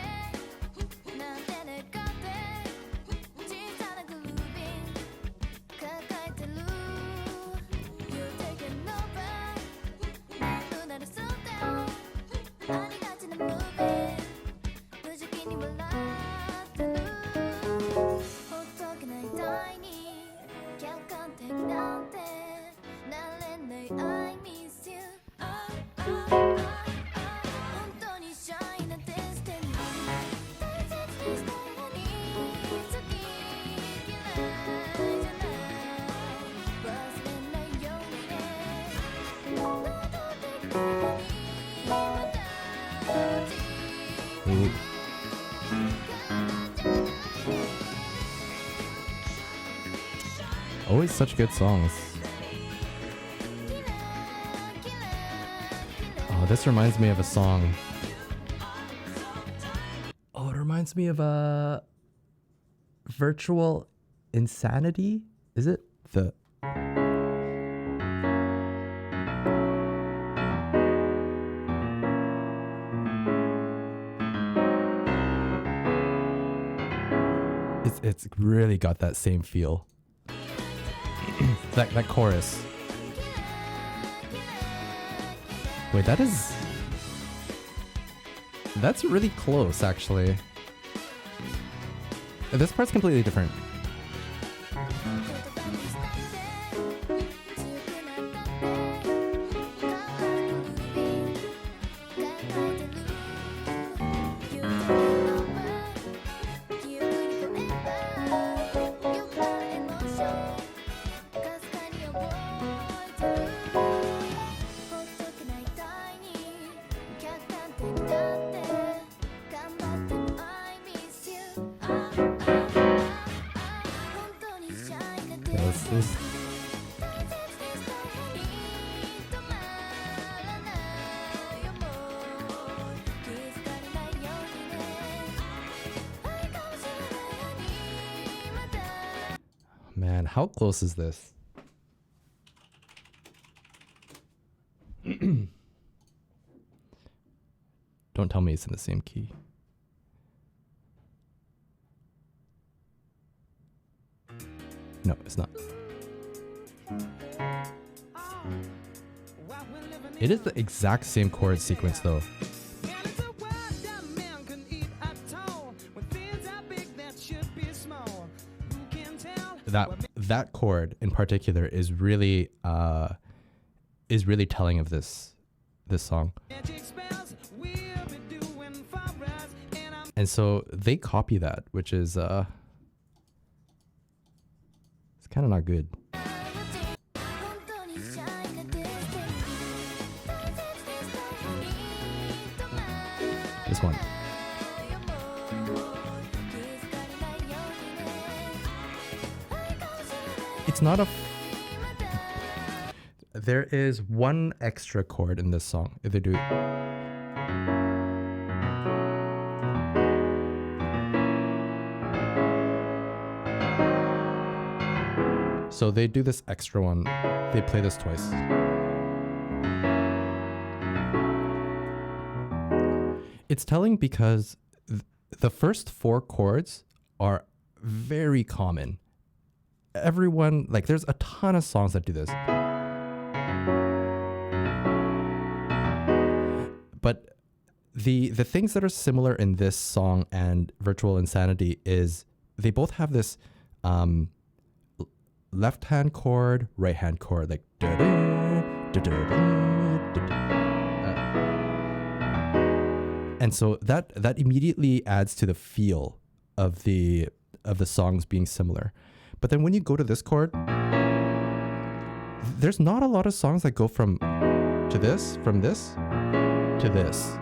Always such good songs. Oh, this reminds me of a song. Oh, it reminds me of a Virtual Insanity. Is it the? It's really got that same feel. that chorus. Wait, that's really close actually. This part's completely different. Man, how close is this? Don't tell me it's in the same key. No, it's not. It is the exact same chord sequence though. That chord in particular is really telling of this song. And so they copy that, which is it's kind of not good. This one. it's not a. There is one extra chord in this song. If they do. So they do this extra one. They play this twice. It's telling because the first 4 chords are very common. Everyone, like, there's a ton of songs that do this. But the things that are similar in this song and Virtual Insanity is they both have this left-hand chord, right-hand chord, like and so that immediately adds to the feel of the songs being similar. But then when you go to this chord, there's not a lot of songs that go from this to this.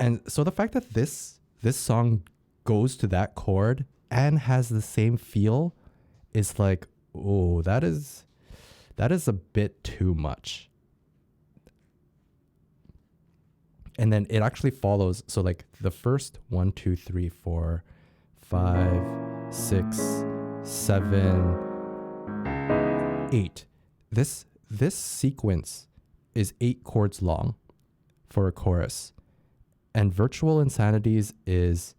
And so the fact that this song goes to that chord and has the same feel is like, oh, that is a bit too much. And then it actually follows. So like the first 1, 2, 3, 4, 5, 6, 7, 8. This sequence is 8 chords long for a chorus. And Virtual Insanities is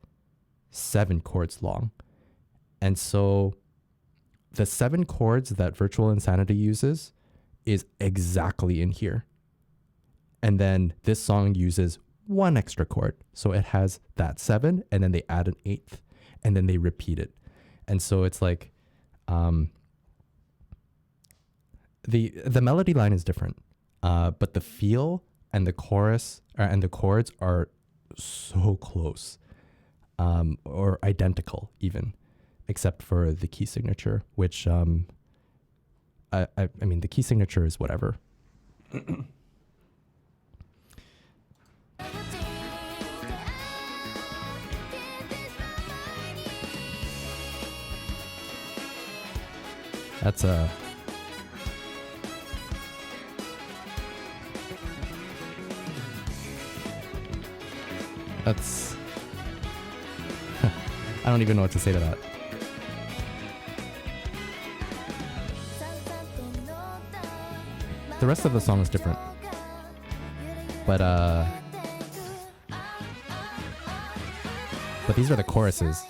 7 chords long. And so the 7 chords that Virtual Insanity uses is exactly in here. And then this song uses 1 extra chord. So it has that 7, and then they add an 8th, and then they repeat it. And so it's like the melody line is different, but the feel and the chorus and the chords are so close, or identical even, except for the key signature, which I mean the key signature is whatever. That's a I don't even know what to say to that. The rest of the song is different. But these are the choruses.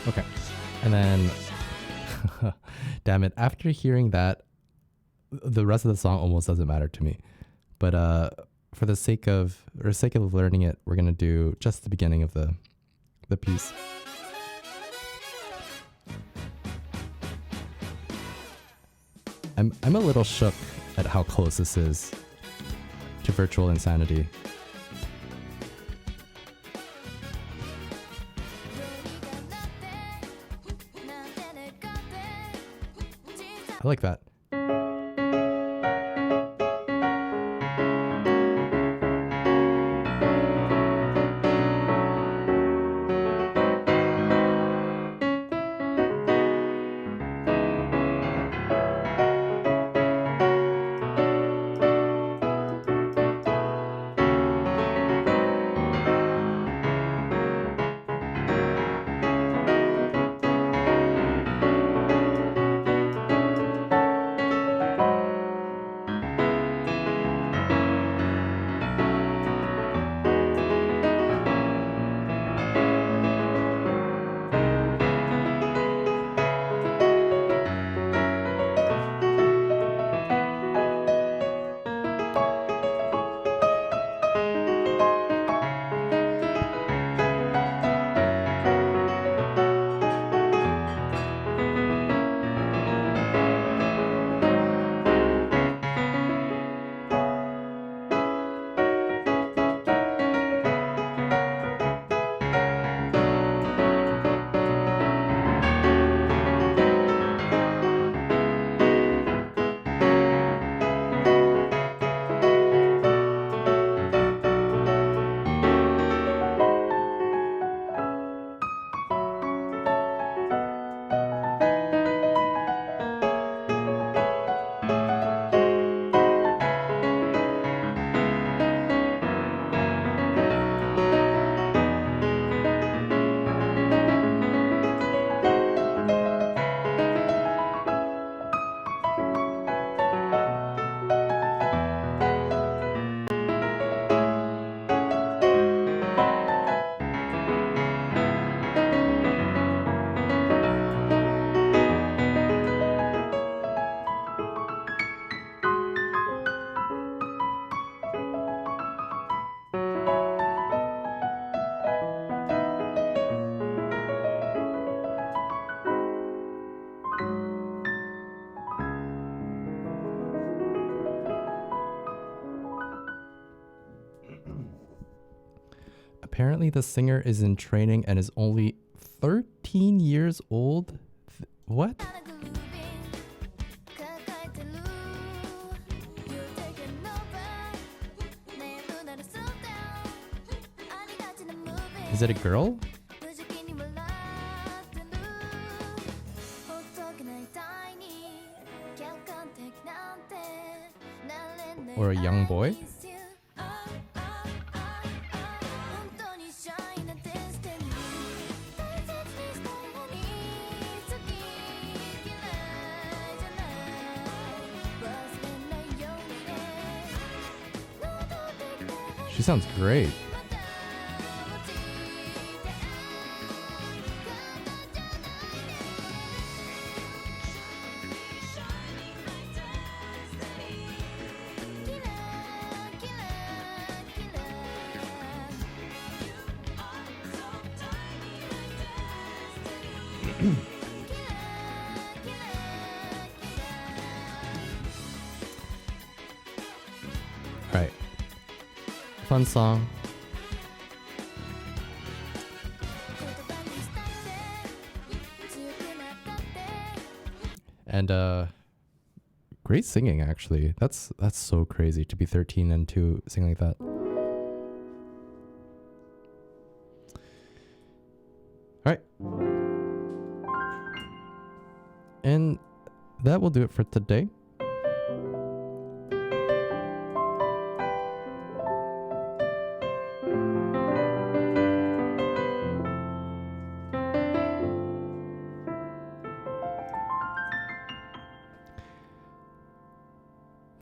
Okay. And then, damn it, after hearing that, the rest of the song almost doesn't matter to me. But for the sake of learning it, we're going to do just the beginning of the piece. I'm a little shook at how close this is to virtual insanity. I like that. Apparently the singer is in training and is only 13 years old. What? Is it a girl? Or a young boy? She sounds great. Right. Fun song. And great singing actually. That's so crazy to be 13 and to sing like that. All right. And that will do it for today.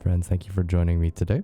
Friends, thank you for joining me today.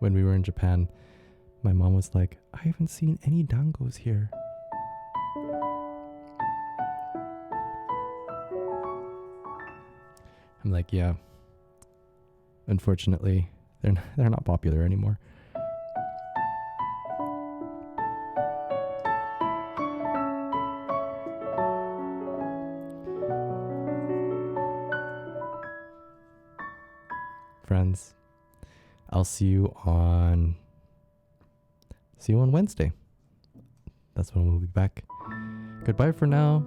when we were in Japan, my mom was like, I haven't seen any dangos here. I'm like, yeah. Unfortunately, they're not popular anymore. Friends, I'll see you on Wednesday. That's when we'll be back. Goodbye for now.